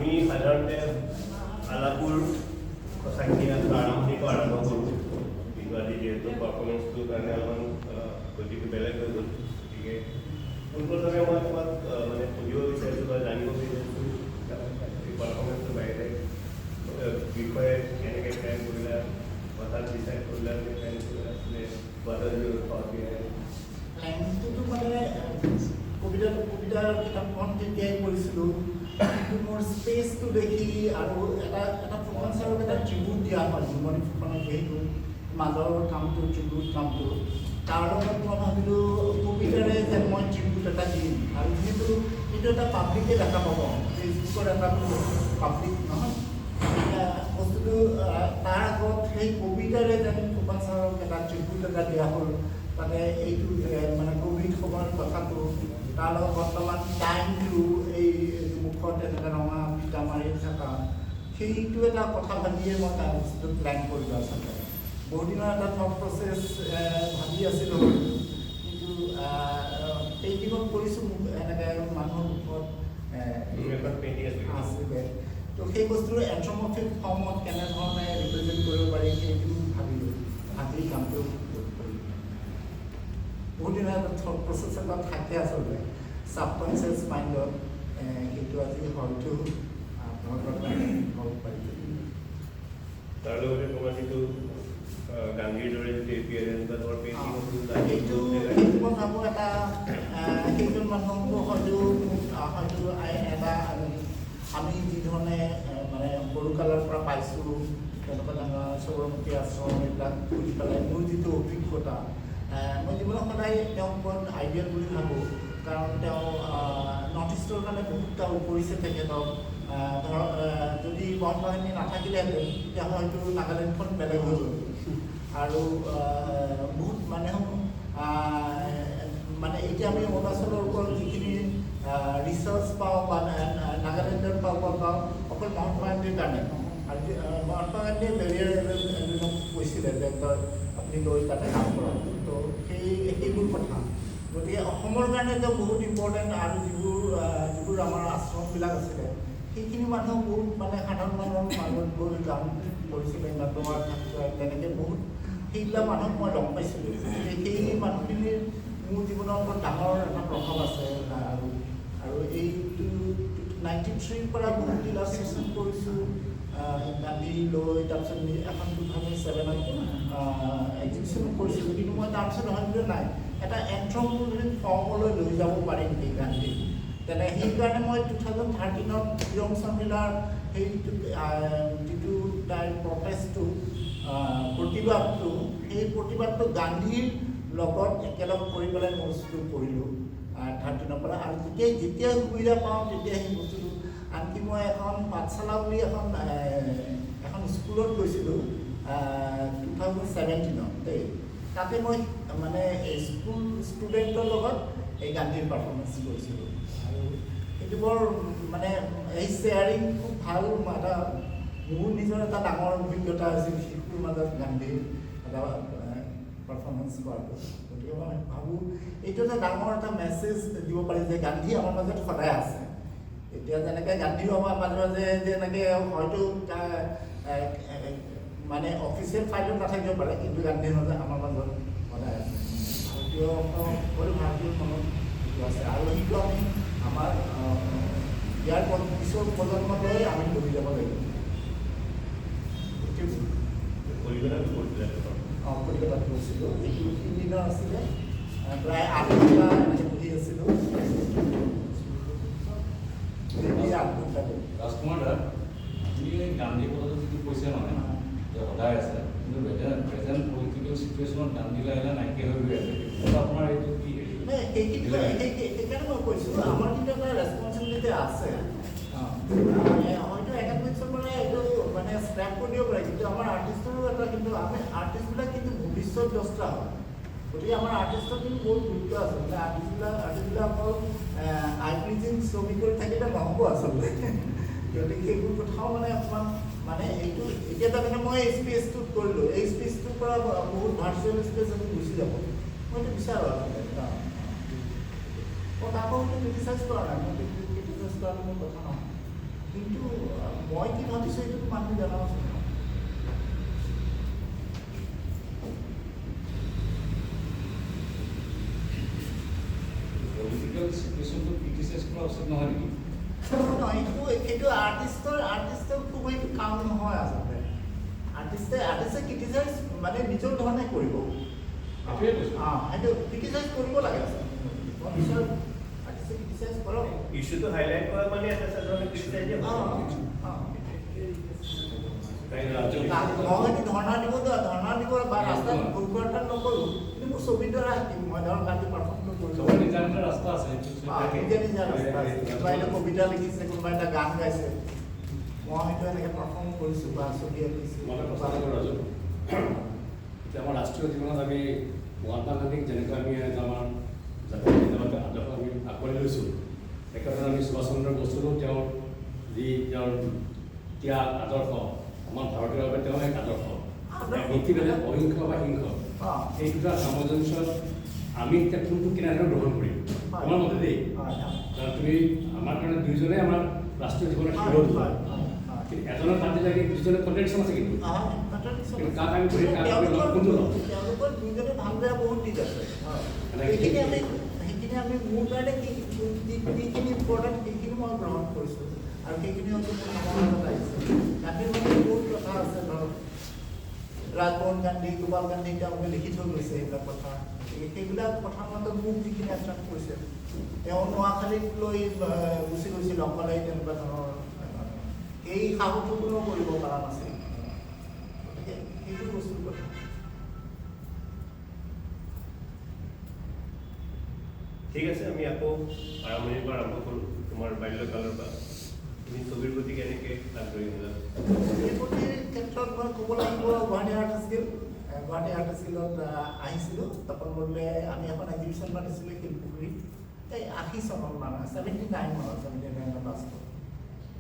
আমি সাধাৰণতে আলাপুৰ কথাখিনি আৰম্ভণিটো আৰম্ভ কৰোঁ কিন্তু আজি যিহেতু পাৰফৰ্মেঞ্চটোৰ কাৰণে অলপমান গতিকে বেলেগ হৈ গ'ল গতিকে পোনপ্ৰথমে মই তোমাক মানে সুধিব বিচাৰিছোঁ বা জানিব বিচাৰিছোঁ এই পাৰফৰ্মেঞ্চটোৰ বাহিৰে বিষয়ে কেনেকৈ প্লেন কৰিলা হঠাৎ ডিচাইড কৰিলা যে প্লেন কৰিলা আছিলে প্লেনটোতো মানে কবিতাৰ কিতাপখন তেতিয়াই কৰিছিলোঁ কিন্তু মোৰ স্পেচটো দেখি আৰু এটা প্ৰফেঞ্চাৰক এটা ট্ৰিবিউট দিয়া হয় জুমনি ফুকনক যিহেতু মাজৰ কামটো ট্ৰিবিউট কামটো তাৰ লগত মই ভাবিলোঁ কবিতাৰে যে মই ট্ৰিবিউট এটা দিম আৰু যিহেতু এইটো এটা পাব্লিকে দেখা পাব ফেচবুকৰ এটা পাব্লিক নহয় বস্তুটো তাৰ আগত সেই কবিতাৰে যেন প্ৰফেঞ্চাৰক এটা ট্ৰিবিউট এটা দিয়া হ'ল তাতে এইটো মানে ক'ভিড সময়ৰ কথাটো তাৰ লগত বৰ্তমান টাইমটো এই মুখত এনেকৈ ৰঙা পিতা মাৰি থকা সেইটো এটা কথা ভাবিয়ে মই তাৰ বস্তুটো প্লেন কৰিলোঁ আচলতে বহুত দিনৰ এটা থট প্ৰচেছ ভাবি আছিলোঁ কিন্তু পেইণ্টিঙত কৰিছোঁ মোক এনেকৈ মানুহৰ মুখত আছিলে তো সেই বস্তুটো এন্থ্ৰপ'মৰ্ফিক ফৰ্মত কেনেধৰণে ৰিপ্ৰেজেণ্ট কৰিব পাৰি সেইটো ভাবিলোঁ ভাবি কামটো বহুত দিনৰ এটা থট প্ৰচেছ এটা থাকে আচলতে ছাবকনচিয়াছ মাইণ্ডত সেইটো আজি হয়তো আপোনালোকৰ কাৰণে হ'ব পাৰিব তাৰ লগতে তোমাৰ যিটো গান্ধীৰ দৰে যিটো এপিয়াৰেঞ্চ বা তোমাৰ সেইটো মই ভাবোঁ এটা সেইজন মানুহকো হয়তো এটা আমি যিধৰণে মানে সৰুকালৰ পৰা পাইছোঁ তেনেকুৱা ধৰণৰ সবৰমতী আশ্ৰম এইবিলাক ঘূৰি পেলাই মোৰ যিটো অভিজ্ঞতা মই জীৱনত সদায় তেওঁক বৰ আইডিয়েল বুলি ভাবোঁ কাৰণ তেওঁ নৰ্থ ইষ্টৰ কাৰণে বহুত কাম কৰিছে তেখেতক ধৰক যদি মহাত্মা গান্ধী নাথাকিলেহেঁতেন তেতিয়া হয়তো নাগালেণ্ডখন বেলেগ হৈ গ'ল আৰু বহুত মানে এতিয়া আমি অৰুণাচলৰ ওপৰত যিখিনি ৰিচাৰ্চ পাওঁ বা নাগালেণ্ডৰ পাওঁ অকল মহাত্মা গান্ধীৰ কাৰণে আৰু মহাত্মা গান্ধীয়ে বেৰিয়াৰ এজনক কৈছিলে যে আপুনি লৈ তাতে কাম কৰক তো সেইবোৰ কথা গতিকে অসমৰ কাৰণে তেওঁ বহুত ইম্পৰ্টেণ্ট আৰু যিবোৰ আমাৰ আশ্ৰমবিলাক আছিলে সেইখিনি মানুহ বহুত মানে সাধাৰণ মানুহৰ মাজত গৈ কাম কৰিছিলে নাটকৰ তেনেকৈ বহুত সেইবিলাক মানুহক মই লগ পাইছিলোঁ সেই মানুহখিনিৰ মোৰ জীৱনৰ ওপৰত ডাঙৰ এটা প্ৰভাৱ আছে আৰু এইটো 93ৰ পৰা বহুত ইলাষ্ট্ৰেশ্যন কৰিছোঁ গান্ধী লৈ তাৰপিছত এখন 2007ত এক্সিবিশ্যন কৰিছিলোঁ কিন্তু মই তাৰপিছত ভাবিলোঁ নাই এটা এন্থ্ৰপ'মৰ্ফিক ফৰ্মলৈ লৈ যাব পাৰিম নেকি গান্ধী তেনে সেইকাৰণে মই 2013ত প্ৰিয়ম শৰ্মিলাৰ যিটো তাইৰ প্ৰটেষ্টটো প্ৰতিবাদটো সেই প্ৰতিবাদটো গান্ধীৰ লগত একেলগ কৰি পেলাই মই বস্তুটো কৰিলোঁ 13ৰ পৰা আৰু যেতিয়াই সুবিধা পাওঁ তেতিয়া সেই বস্তুটো আনকি মই এখন পাঠশালা বুলি এখন স্কুলত গৈছিলোঁ 2017ত দেই তাতে মই মানে স্কুল ষ্টুডেণ্টৰ লগত এই গান্ধীৰ পাৰফৰ্মেঞ্চ কৰিছিলোঁ আৰু সেইটো বৰ মানে এই শ্বেয়াৰিং খুব ভাল এটা মোৰ নিজৰ এটা ডাঙৰ অভিজ্ঞতা আছিল শিশুৰ মাজত গান্ধীৰ এটা পাৰফৰ্মেঞ্চ কৰাটো গতিকে মই ভাবোঁ এইটো এটা ডাঙৰ এটা মেছেজ দিব পাৰি যে গান্ধী আমাৰ মাজত সদায় আছে এতিয়া যেনেকৈ গান্ধীও আমাৰ মাজে মাজে যে এনেকৈ হয়তো মানে অফিচিয়েল ফাইলত নাথাকিব পাৰে কিন্তু গান্ধীৰ মাজত আমাৰ মাজত সদায় আছে ভাৰতীয় সকলো ভাৰতীয় মনত সেইটো আছে আৰু সেইটো আমি আমাৰ ইয়াৰ পিছৰ প্ৰজন্মলৈ আমি লৈ যাব লাগিব কলিকতাত গৈছিলোঁ এইটো 3 দিনৰ আছিলে প্ৰায় 8 ঘণ্টা এনেকৈ বহি আছিলোঁ ৰাজকুমাৰ দা আপুনি গান্ধী কথাটো যিটো কৈছে মানে যে সদায় আছে কিন্তু প্ৰেজেণ্ট পলিটিকেল চিটুৱেশ্যনত গান্ধী লাহে নাইকিয়া হৈ গৈ আছে আপোনাৰ এইটো কি সেইকাৰণে মই কৈছোঁ আমাৰ কিন্তু এটা ৰেচপনচিবিলিটি আছে হয়তো একাডেমিক্সৰ পৰা এইটো মানে স্ক্ৰেপ কৰি দিব পাৰে কিন্তু আমাৰ আৰ্টিষ্টৰো এটা কিন্তু আমি আৰ্টিষ্টবিলাক কিন্তু ভৱিষ্যত দ্ৰষ্টা হয় গতিকে আমাৰ আৰ্টিষ্টৰ কিন্তু বহুত গুৰুত্ব আছে মানে আৰ্টিষ্টবিলাক অকল আই প্লিজিং ছবি কৰি থাকিলে নহ'ব আচলতে গতিকে সেইবোৰ কথাও মানে অকণমান মানে এইটো এতিয়া তাৰমানে মই এই স্পেচটোত কৰিলোঁ এই স্পেচটোৰ পৰা বহুত ভাৰ্চুৱেল স্পেচ আমি গুচি যাব মই এইটো বিচাৰোঁ আচলতে মই কাকো ক্ৰিটিচাইজ কৰা নাই মই ক্ৰিটিচাইজ কৰাটো মোৰ কথা নহয় কিন্তু মই কি ভাবিছোঁ এইটো মানুহে জনাবচোন। পলিটিকেল চিটুৱেশ্যনটো ক্ৰিটিচাইজ কৰা উচিত নহয় নেকি? নহয়, সেইটো আৰ্টিষ্টৰ খুব এইটো কাম নহয় আচলতে। আৰ্টিষ্টে ক্ৰিটিচাইজ মানে নিজৰ ধৰণে কৰিব। সেইটোৱে কৈছোঁ। সেইটো ক্ৰিটিচাইজ কৰিব লাগে আচলতে। মই বিচাৰোঁ আৰ্টিষ্টে ক্ৰিটিচাইজ কৰক। ইছ্যুটো হাইলাইট কৰা মানে এটা সাধাৰণ ক্ৰিটিচাইজ মই ধৰ্ণা দিব বা ৰাস্তাত ভোগ নকৰোঁ, কিন্তু মোৰ ছবিৰ দ্বাৰা আঁকিম। মই ধৰক ৰাতি পাৰফৰ্ম চবৰ নিজা নিজা ৰাস্তা আছে। কোনোবাই এটা কবিতা লিখিছে, কোনোবাই এটা গান গাইছে, মই হয়তো এনেকৈ পাৰফৰ্ম কৰিছোঁ বা ছবি আঁকিছোঁ। এতিয়া আমাৰ ৰাষ্ট্ৰীয় জীৱনত আমি মহাত্মা গান্ধীক যেনেকৈ আমি আমাৰ জাতীয় পিতামাতাৰ আদৰ্শ আমি আঁকোৱালি লৈছোঁ, একেদৰে আমি সুভাষ চন্দ্ৰ বসুৰো তেওঁৰ ত্যাগ আদৰ্শ আমাৰ ভাৰতীয়ৰ বাবে তেওঁ এক আদৰ্শ। নীতিবেদে অহিংস বা হিংস এই দুটা সামঞ্জস্যত আমি এতিয়া কোনটো কেনেদৰে গ্ৰহণ কৰিম আমাৰ মতে দেই। তুমি আমাৰ কাৰণে দুয়োজনে আমাৰ ৰাষ্ট্ৰীয় জীৱনৰ হিৰো হয়, কিন্তু এজনৰ তাত লাগি দুজনে কণ্ট্ৰেডিকশ্যন আছে। কিন্তু কাক আমি ধৰি কোনটো লওঁ? তেওঁলোকৰ দুয়োজনে ভাল বেয়া বহুত দিশ আছে। সেইখিনি আমি মোৰ কাৰণে যিখিনি ইম্পৰ্টেণ্ট সেইখিনি মই গ্ৰহণ কৰিছোঁ, আৰু সেইখিনি হয়তো মোৰ সমাজত আহিছে। গান্ধীৰ মানে বহুত কথা আছে, ধৰক ৰাজমোহন গান্ধী, গোপাল গান্ধী তেওঁলোকে লিখি থৈ গৈছে সেইবিলাক কথা। সেইবিলাক কথাৰ মতে মোক যিখিনি এট্ৰেক্ট কৰিছে, তেওঁ নোৱাখালীক লৈ গুচি গৈছিল অকলে, তেনেকুৱা ধৰণৰ এই সাহসটো কোনেও কৰিব পৰা নাছিল। গতিকে সেইটো বস্তুৰ কথা। ঠিক আছে, আমি আকৌ আৰম্ভণিৰ পৰা আৰম্ভ কৰোঁ। তোমাৰ বাল্যকালৰ পৰা তুমি ছবিৰ প্ৰতি কেনেকৈ আগ্ৰহী হ'লা? ছবিৰ প্ৰতিৰ ক্ষেত্ৰত মই ক'ব লাগিব Guwahati art skill. Guwahati art স্কিলত আহিছিলোঁ। তপন বৰদলৈ আমি এখন এক্সিবিশ্যন পাতিছিলোঁ শিলপুখুৰীত, এই 80 চনত মানে 79 লাষ্ট।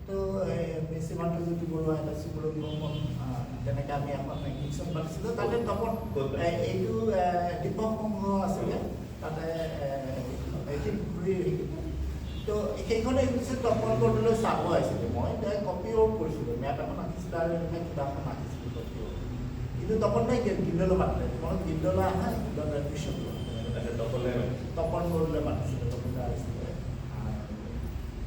তো শ্ৰীমন্ত জ্যোতি বৰুৱা, এটা সুব্ৰত বৰ্মন, তেনেকৈ আমি এখন এক্সিবিশ্যন পাতিছিলোঁ। তাতে তপন এইটো দীপক সংঘ আছিলে, তাতে শিলপুখুৰীৰ। তো সেইখন এক্সিবিশ্যন তপন বৰদলৈ চাব আহিছিলে। মই কপি ৱৰ্ক কৰিছিলোঁ, মেপ এখন আঁকিছিলোঁ আৰু এনেকৈ কিতাপ এখন আঁকিছিলোঁ কপি ৱৰ্ক। কিন্তু তপন নাই গিন্দলৈ মাতিলে। মই গিন্দলৈ আহা গিন্দত এডমিশ্যন তপন বৰদলৈ মাতিছিলে, তপন আহিছিলে।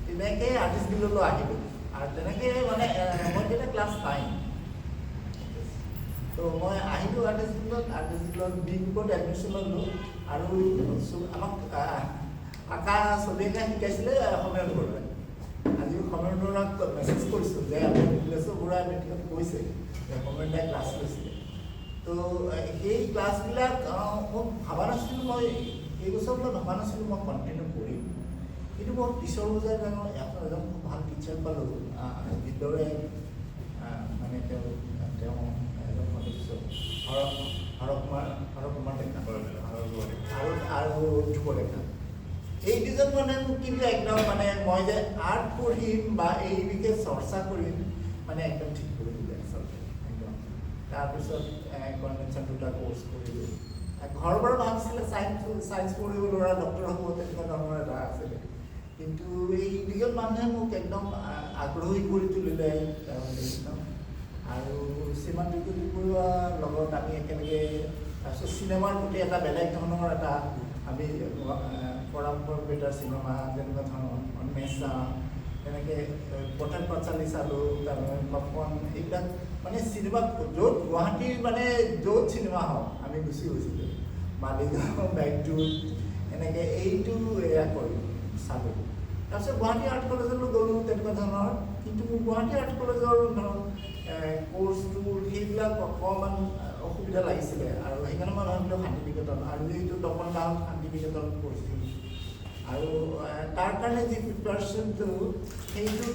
তেনেকৈ আৰ্টিষ্ট গিল্ডলৈ আহিলোঁ। আৰু তেনেকৈ মানে মই তেতিয়া ক্লাছ 9। তো মই আহিলোঁ আৰ্টিষ্ট গিল্ডত বি গ্ৰুপত এডমিশ্যন ল'লোঁ। আৰু আমাক আঁকা ছবি আঁকা শিকাইছিলে সমীৰণ বৰুৱাই। আজিও সমীৰণ বৰুৱাক মেছেজ কৰিছোঁ যে আমি নীলেশ্বৰ বৰুৱাই মেট্ৰিকত কৈছে যে সমীৰণ দাই ক্লাছ লৈছিলে। তো সেই ক্লাছবিলাক মই ভবা নাছিলোঁ, মই এইবছৰলৈ ভবা নাছিলোঁ মই কণ্টিনিউ কৰিম। কিন্তু মই পিছৰ পৰ্যায়ত এজন খুব ভাল টিচাৰ পালোঁ, যিদৰে মানে তেওঁ এজন সদস্য হৰ কুমাৰ ডেকা আৰু ধ্ৰুৱ ডেকা। এই দুজন মানে মোক কিন্তু একদম মানে মই যে আৰ্ট পঢ়িম বা এই বিষয়ে চৰ্চা কৰিম মানে একদম ঠিক কৰি দিলে আচলতে একদম। তাৰপিছত কনভেনশ্যন 2টা কোৰ্চ কৰিলোঁ। ঘৰৰ পৰা ভাবিছিলে চায়েন্স পঢ়িব, ল'ৰা ডক্টৰ হ'ব, তেনেকুৱা ধৰণৰ এটা আছিলে। কিন্তু এই দুজন মানুহে মোক একদম আগ্ৰহী কৰি তুলিলে। আৰু শ্ৰীমন্ত জ্যোতি বৰুৱাৰ লগত আমি একেলগে তাৰপিছত চিনেমাৰ প্ৰতি এটা বেলেগ ধৰণৰ এটা আমি পৰম্পৰা চিনেমা তেনেকুৱা ধৰণৰ অন্বেষা, তেনেকৈ পথেন পাঁচালী চালোঁ, তাৰমানে পপকৰ্ণ, এইবিলাক মানে চিনেমা য'ত গুৱাহাটীৰ মানে য'ত চিনেমা হওক আমি গুচি গৈছিলোঁ। মালিগাঁও, বেগজুট, এনেকৈ এইটো এয়া কৰিলোঁ, চালোঁ। তাৰপিছত গুৱাহাটী আৰ্ট কলেজলৈ গ'লোঁ, তেনেকুৱা ধৰণৰ। কিন্তু মোৰ গুৱাহাটী আৰ্ট কলেজৰ ধৰক কোৰ্চটো সেইবিলাক অকণমান অসুবিধা লাগিছিলে, আৰু সেইকাৰণে মই ভাবিলোঁ শান্তিনিকেতন, আৰু যিহেতু তপন দাহঁত শান্তিনিকেতনত পঢ়িছিল, আৰু তাৰ কাৰণে যি প্ৰিপাৰেশ্যনটো সেইটো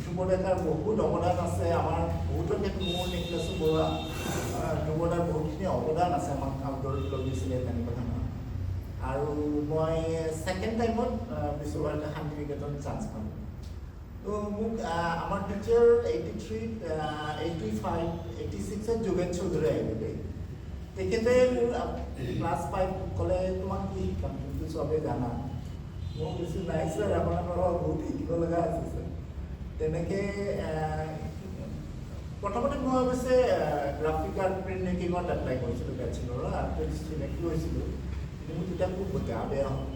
ধ্ৰুৱ ডেকাৰ বহুত অৱদান আছে। আমাৰ বহুতৰ ক্ষেত্ৰত মোৰ নীলেশ্বৰ বৰুৱা, ধ্ৰুৱ দাৰ বহুতখিনি অৱদান আছে, আমাক আউটডোৰত লৈ গৈছিলে তেনেকুৱা ধৰণৰ। আৰু মই ছেকেণ্ড টাইমত বিশ্বভাৰতী শান্তিনিকেতন চান্স পালোঁ। তো মোক আমাৰ টিচাৰ 83, 85, 86ত যোগেন চৌধুৰী আহিলে। তেখেতে মোৰ ক্লাছ 5 ক'লে তোমাক কি শিকাম, তুমিতো চবেই জানা। মই কৈছোঁ নাই ছাৰ, আপোনালোকৰ বহুত শিকিব লগা আছে ছাৰ। তেনেকৈ প্ৰথমতে মই অৱশ্যে গ্ৰাফিক আৰ্ট প্ৰিণ্ট মেকিঙত এপ্লাই কৰিছিলোঁ বেচেলৰৰ আৰ্ট চিলেক্ট হৈছিলোঁ, কিন্তু মোৰ তেতিয়া খুব গা বেয়া হ'ল।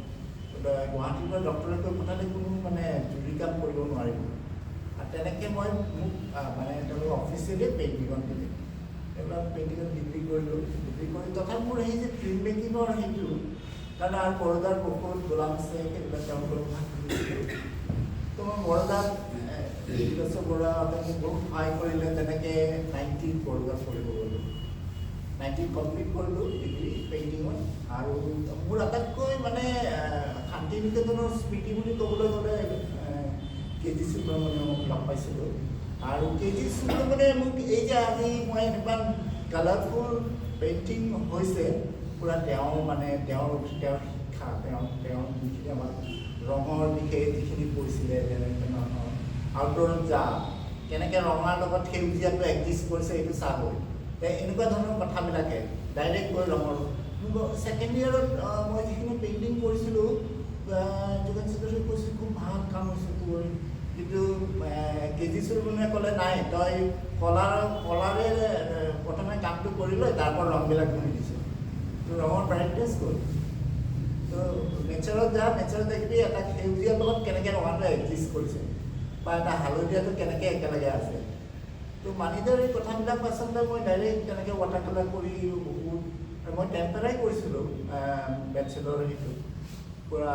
গুৱাহাটীৰ পৰা ডক্টৰে কৈ পঠালে কোনো মানে জুৰি কাম কৰিব নোৱাৰিব, আৰু তেনেকৈ মই মোক মানে তেওঁলোকে অফিচিয়েলি পেইণ্টিঙত দিলে। এইবিলাক পেইণ্টিঙত ডিগ্ৰী কৰিলোঁ, ডিগ্ৰী কৰি তথাপি মোৰ সেই যে প্ৰিণ্ট মেকিঙৰ সেইটো, কাৰণ আৰু বৰোদাৰ বহুত গোলাম আছে, সেইবিলাক তেওঁলোকৰ কথা শুনিছিলোঁ। তো মই বৰোদাত বিকাশ বৰুৱাহঁতে মোক বহুত সহায় কৰিলে, তেনেকৈ 90 বৰোদাত পঢ়িব গ'লোঁ। 90 কমপ্লিট কৰিলোঁ ডিগ্ৰী পেইণ্টিঙত। আৰু মোৰ আটাইতকৈ মানে শান্তি নিকেতনৰ স্মৃতি বুলি ক'বলৈ গ'লে KG সুব্ৰমণিয়মক লগ পাইছিলোঁ। আৰু KG সুব্ৰমণিয়মে মোক এই যে আজি মই এনেকুৱা কালাৰফুল পেইণ্টিং হৈছে, পূৰা তেওঁৰ মানে তেওঁৰ শিক্ষা, তেওঁৰ যিখিনি আমাক ৰঙৰ বিষয়ে যিখিনি কৈছিলে, যেনেকৈ ধৰণৰ আউটডোৰত যা, কেনেকৈ ৰঙাৰ লগত সেউজীয়াটো এক্সিষ্ট কৰিছে এইটো চাবই, এনেকুৱা ধৰণৰ কথাবিলাকে ডাইৰেক্ট গৈ ৰঙৰ। ছেকেণ্ড ইয়েৰত মই যিখিনি পেইণ্টিং কৰিছিলোঁ, যোগেন চেত্ৰী কৈছিল খুব ভাল কাম হৈছে তোৰ, কিন্তু KG সুব্ৰমণিয়মে ক'লে নাই, তই কলাৰে প্ৰথমে কামটো কৰি লৈ তাৰপৰা ৰঙবিলাক ধৰি দিছোঁ, তোৰ ৰঙৰ ব্ৰাইটনেছ গ'ল। তো নেচাৰত যা, নেচাৰত দেখিবি এটা সেউজীয়াৰ লগত কেনেকৈ ৰঙাটো এক্সিষ্ট কৰিছে, বা এটা হালধীয়াটো কেনেকৈ একেলগে আছে। তো মানিদাৰ এই কথাবিলাক আচলতে মই ডাইৰেক্ট তেনেকৈ ৱাটাৰ কালাৰ কৰি বহুত, মই টেম্পাৰাই কৰিছিলোঁ বেচেলৰ সেইটো, পূৰা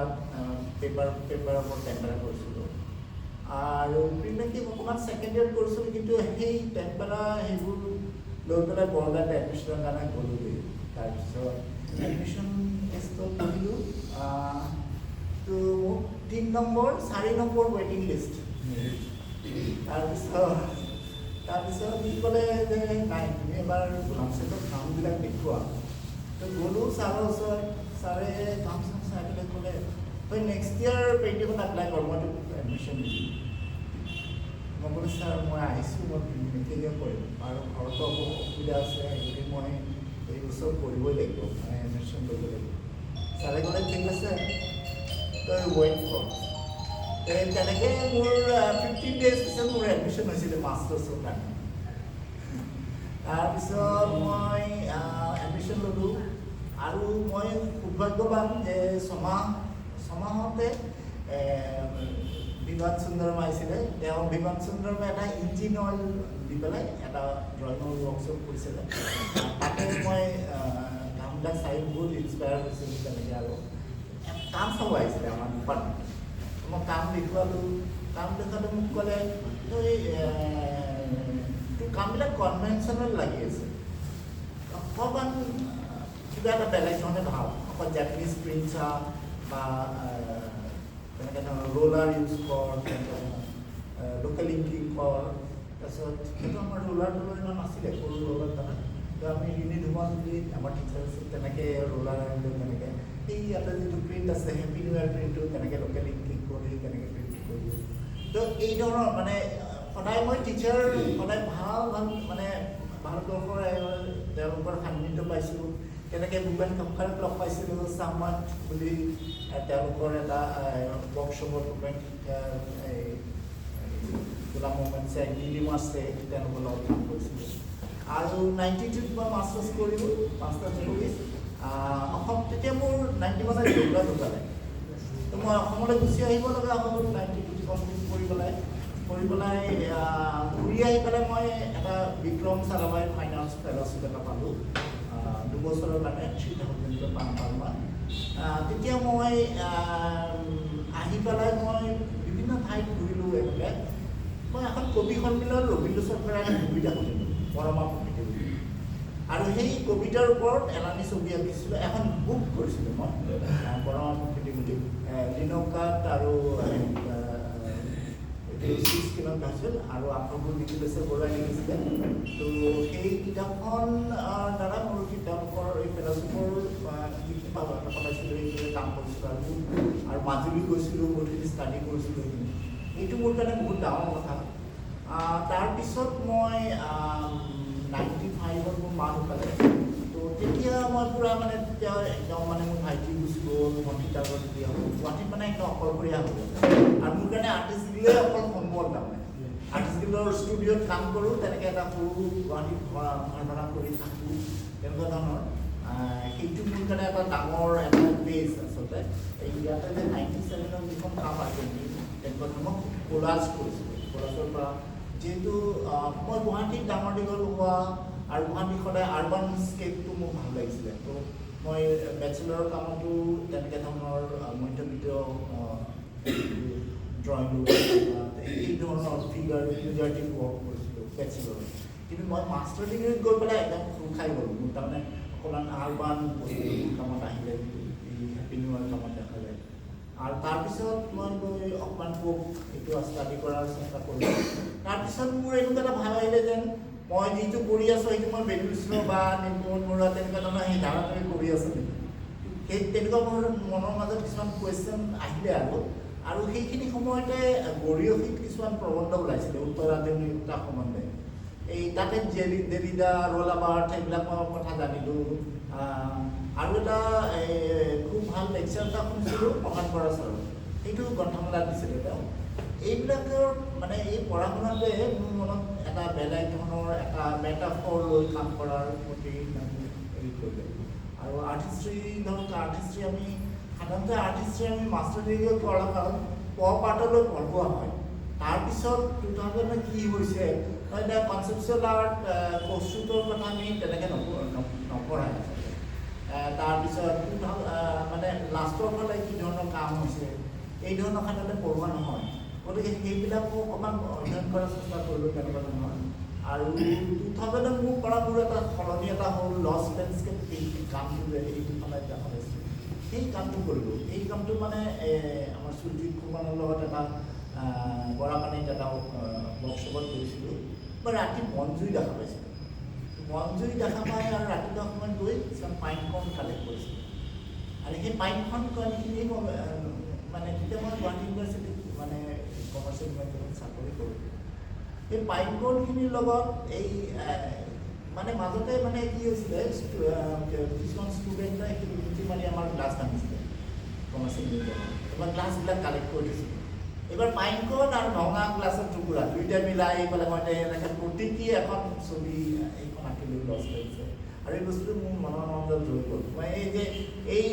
পেপাৰৰ ওপৰত টেম্পাৰা কৰিছিলোঁ। আৰু প্ৰি মেকিং অকণমান ছেকেণ্ড ইয়েৰত কৰিছিলোঁ, কিন্তু সেই টেম্পাৰা সেইবোৰ লৈ পেলাই বৰদাত এডমিশ্যনৰ কাৰণে গ'লোগৈ। তাৰপিছত এডমিশ্যন টেষ্টত পঢ়িলোঁ, তো মোক 3 নম্বৰ 4 নম্বৰ ৱেইটিং লিষ্ট। তাৰপিছত কি ক'লে যে নাই তুমি এবাৰ লামচেটত কামবিলাক দেখুওৱা। তো গ'লোঁ ছাৰৰ ওচৰত, ছাৰে কাম চাম চাই পেলাই ক'লে তই নেক্সট ইয়েৰ পেইণ্টিঙত এপ্লাই কৰ, মই তোক এডমিশ্যন দিম। মই ক'লোঁ ছাৰ মই আহিছোঁ, মই মেকেনিক কৰিম আৰু ঘৰতো অসুবিধা আছে, গতিকে মই এই বছৰ কৰিবই লাগিব, মানে এডমিশ্যন কৰিব লাগিব। ছাৰে ক'লে ঠিক আছে তই ৱেইট কৰ। তেনেকৈ মোৰ 15 days পিছত মোৰ এডমিশ্যন হৈছিলে মাষ্টাৰ্ছৰ কাৰণে। তাৰপিছত মই এডমিশ্যন ল'লোঁ, আৰু মই সৌভাগ্যৱান যে ছমাহতে বিমান সুন্দৰম আহিছিলে। তেওঁ বিমান সুন্দৰমে এটা ইঞ্জিন অইল দি পেলাই এটা ড্ৰয়িঙৰ ৱৰ্কশ্বপ কৰিছিলে, তাতে মই কামবিলাক চাই বহুত ইনস্পায়াৰ হৈছিলোঁ। তেনেকৈ আৰু কাম চাব আহিছিলে আমাৰ ডিপাৰ্টমেণ্টত, মই কাম দেখুৱালোঁ। কাম দেখুৱাতে মোক ক'লে তই তোৰ কামবিলাক কনভেনশ্যনেল লাগি আছে, অকণমান কিবা এটা বেলেগ ধৰণে ভাল, অকল জাপানিজ প্ৰিণ্ট বা তেনেকৈ ধৰণৰ ৰোলাৰ ইউজ কৰ, লোকেল ইংকিং কৰ। তাৰপিছত সেইটো আমাৰ ৰোলাৰ ইমান নাছিলে, সৰু ৰোলাৰ তাত। তো আমি ৰিনি ধুমান বুলি আমাৰ টিচাৰ আছিল, তেনেকৈ ৰোলাৰ আনিলোঁ। তেনেকৈ এই ইয়াতে যিটো প্ৰিণ্ট আছে হেপী নিউ ইয়াৰ প্ৰিণ্টটো তেনেকৈ লোকেল ইংকিং কৰি তেনেকৈ প্ৰিণ্ট কৰিলোঁ। তো এই ধৰণৰ মানে সদায় মই টিচাৰ সদায় ভাল মানে ভাৰতবৰ্ষৰ তেওঁলোকৰ সান্নিধ্য পাইছোঁ। তেনেকৈ ভূপেন খাপখাৰক লগ পাইছিলোঁ, চাহমাত বুলি তেওঁলোকৰ এটা ৱৰ্কশ্বপত ভূপেন গোলাম মহম্মদ শ্বেখ দিল্লী মাষ্টে তেওঁলোকৰ লগত কাম কৰিছিলোঁ। আৰু 92ত মই মাষ্টাৰ্ছ কৰিলোঁ। মাষ্টাৰ্ছ কৰি অসম, তেতিয়া মোৰ 91ত যোগদান ঢুকালে। তো মই অসমলৈ গুচি আহিব লগা হ'ল 92ত কমপ্লিট কৰি পেলাই ঘূৰি আহি পেলাই মই এটা বিক্ৰম চাৰাভাই ফাইনেন্স ফেল'শ্বিপ এটা পালোঁ 2 বছৰৰ কাৰণে 3,000 পাম। তেতিয়া মই আহি পেলাই মই বিভিন্ন ঠাইত ঘূৰিলোঁ। এনেকৈ মই এখন কবি সন্মিলন ৰবীন্দ্ৰ চক্ৰৰ কবিতা শুনিলোঁ, পৰমা প্ৰকৃতি বুলি, আৰু সেই কবিতাৰ ওপৰত এলানি ছবি আঁকিছিলোঁ। এখন বুক কৰিছিলোঁ মই, পৰমা প্ৰকৃতি বুলি, লিনকাত আৰু স্কিনত আছিল, আৰু আখৰবোৰ লিখিছে বৰুৱাই লিখিছিলে। তো সেই কিতাপখন দ্বাৰা মোৰ তেওঁলোকৰ এই ফেল'শ্বিপৰ যিখিনি পাইছিলোঁ সেইখিনি কাম কৰিছিলোঁ, আৰু মাজুলী গৈছিলোঁ, বহুতখিনি ষ্টাডি কৰিছিলোঁ। এইটো মোৰ কাৰণে বহুত ডাঙৰ কথা। তাৰপিছত মই 95ত মোৰ মা ঢুকালে। তো তেতিয়া মই পূৰা মানে তেতিয়া একদম মানে মোৰ ভাইটি গুচি গ'ল, ভণ্টি তাৰপৰা তেতিয়া হ'ল গুৱাহাটীত মানে একদম অকলশৰীয়া হ'ল, আৰু মোৰ কাৰণে আৰ্টিষ্ট দিলে অকল সম্ভৱ তাৰমানে। আৰ্টিষ্ট গিল্ডৰ ষ্টুডিঅ'ত কাম কৰোঁ, তেনেকৈ এটা সৰু গুৱাহাটীত ভাড়া কৰি থাকোঁ, তেনেকুৱা ধৰণৰ। সেইটো মোৰ কাৰণে এটা ডাঙৰ এটা প্লেচ আচলতে। এই ইয়াতে যে 97ত যিখন কাম আছে তেনেকুৱা ধৰণৰ কোলাজ কৰিছিলোঁ। কোলাজৰ পৰা যিহেতু মই গুৱাহাটীত ডাঙৰ দীঘল হোৱা আৰু গুৱাহাটী সদায় আৰ্বান স্কেপটো মোৰ ভাল লাগিছিলে, তো মই বেচেলাৰৰ কামতো তেনেকৈ ধৰণৰ মধ্যবিত্ত ড্ৰয়িং ৰুম এই ধৰণৰ ফিগাৰেটিভ ৱৰ্ক কৰিছিলোঁ বেচেলাৰত। কিন্তু মই মাষ্টাৰ ডিগ্ৰীত গৈ পেলাই একদম খোল খাই গ'লোঁ। মোৰ তাৰমানে অকণমান আৰ্বান বস্তুবোৰ কামত আহিলে, এই হেপী নিউ ইয়াৰ কামত দেখা যায়। আৰু তাৰপিছত মই গৈ অকণমান এইটো ষ্টাডি কৰাৰ চেষ্টা কৰিলোঁ। তাৰপিছত মোৰ এনেকুৱা এটা ভাৱ আহিলে যেন মই যিটো কৰি আছোঁ সেইটো মই বেলুশ্ৰ বা নিপুণ বৰুৱা তেনেকুৱা ধৰণৰ সেই ধাৰণাটোৱে কৰি আছোঁ নেকি, সেই তেনেকুৱা মোৰ মনৰ মাজত কিছুমান কুৱেশ্যন আহিলে আৰু সেইখিনি সময়তে গৰিয়সীত কিছুমান প্ৰবন্ধ ওলাইছিলে উত্তৰাধুনিকতা সম্বন্ধে। এই তাতে দেৰিদা ৰলাবাৰ্ট সেইবিলাকৰ কথা জানিলোঁ। আৰু এটা খুব ভাল লেকচাৰ এটা শুনিছিলোঁ প্ৰকাশ বৰা ছাৰৰ, সেইটো গ্ৰন্থমেলাত দিছিলে তেওঁ। এইবিলাকৰ মানে এই পঢ়া শুনাতে মোৰ মনত এটা বেলেগ ধৰণৰ এটা মেটাফৰ লৈ কাম কৰাৰ প্ৰতি হেৰি কৰিলে। আৰু আৰ্টিষ্ট্ৰি ধৰক আৰ্টিষ্ট্ৰি আমি সাধাৰণতে আমি মাষ্টাৰ ডিগ্ৰী পঢ়া কাৰণ পাৰ্টলৈ পঢ়োৱা হয়। তাৰপিছত 2000 কি হৈছে এতিয়া কনচেপচুৱেল আৰ্ট কৌষ্টুতৰ কথা আমি তেনেকৈ নপঢ়াই আচলতে। তাৰপিছত মানে লাষ্টৰ ফালে কি ধৰণৰ কাম হৈছে এই ধৰণৰ সাধাৰণতে পঢ়োৱা নহয়, গতিকে সেইবিলাকো অকণমান অধ্যয়ন কৰাৰ চেষ্টা কৰিলোঁ তেনেকুৱা ধৰণৰ। আৰু 2000 মোৰ পৰা এটা সলনি এটা হ'ল লছ লেণ্ডস্কেপ কামটো যে এইটো ফালে দেখা পাইছোঁ, সেই কামটো কৰিলোঁ। এই কামটো মানে আমাৰ সুজিত কুমাৰৰ লগত এটা বৰাপানীত এটা ৱৰ্কশ্বপত কৰিছিলোঁ। মই ৰাতি বনজুই দেখা পাইছিলোঁ। বনজুই দেখা পাই আৰু ৰাতিপুৱা সময়ত গৈ কিছুমান পাইনখন কালেক্ট কৰিছিলোঁ। আৰু সেই পাইনখন কণখিনি মই মানে তেতিয়া মই গুৱাহাটী ইউনিভাৰ্চিটিত মানে কমাৰ্চিয়েল ইউনিভাৰ্চিটিত চাকৰি কৰোঁ। সেই পাইনখিনিৰ লগত এই মানে মাজতে মানে কি হৈছিলে কিছুমান ষ্টুডেণ্টে সেই মাৰি আমাৰ গ্লাছ ভাঙিছিলে কমাৰ্চিয়েল ইউনিভাৰ্চিটিত। মই গ্লাছবিলাক কালেক্ট কৰি দিছিলোঁ। এইবাৰ পাইনকণ আৰু ভঙা গ্লাছৰ টুকুৰা দুইটা মিলাই পেলাই মই এনেকৈ প্ৰতীকী এখন ছবি এইখন আঁকিলোঁ লছ লেণ্ডস্কেপ। আৰু এই বস্তুটো মোৰ মনৰ মাজত ৰৈ গ'ল। মই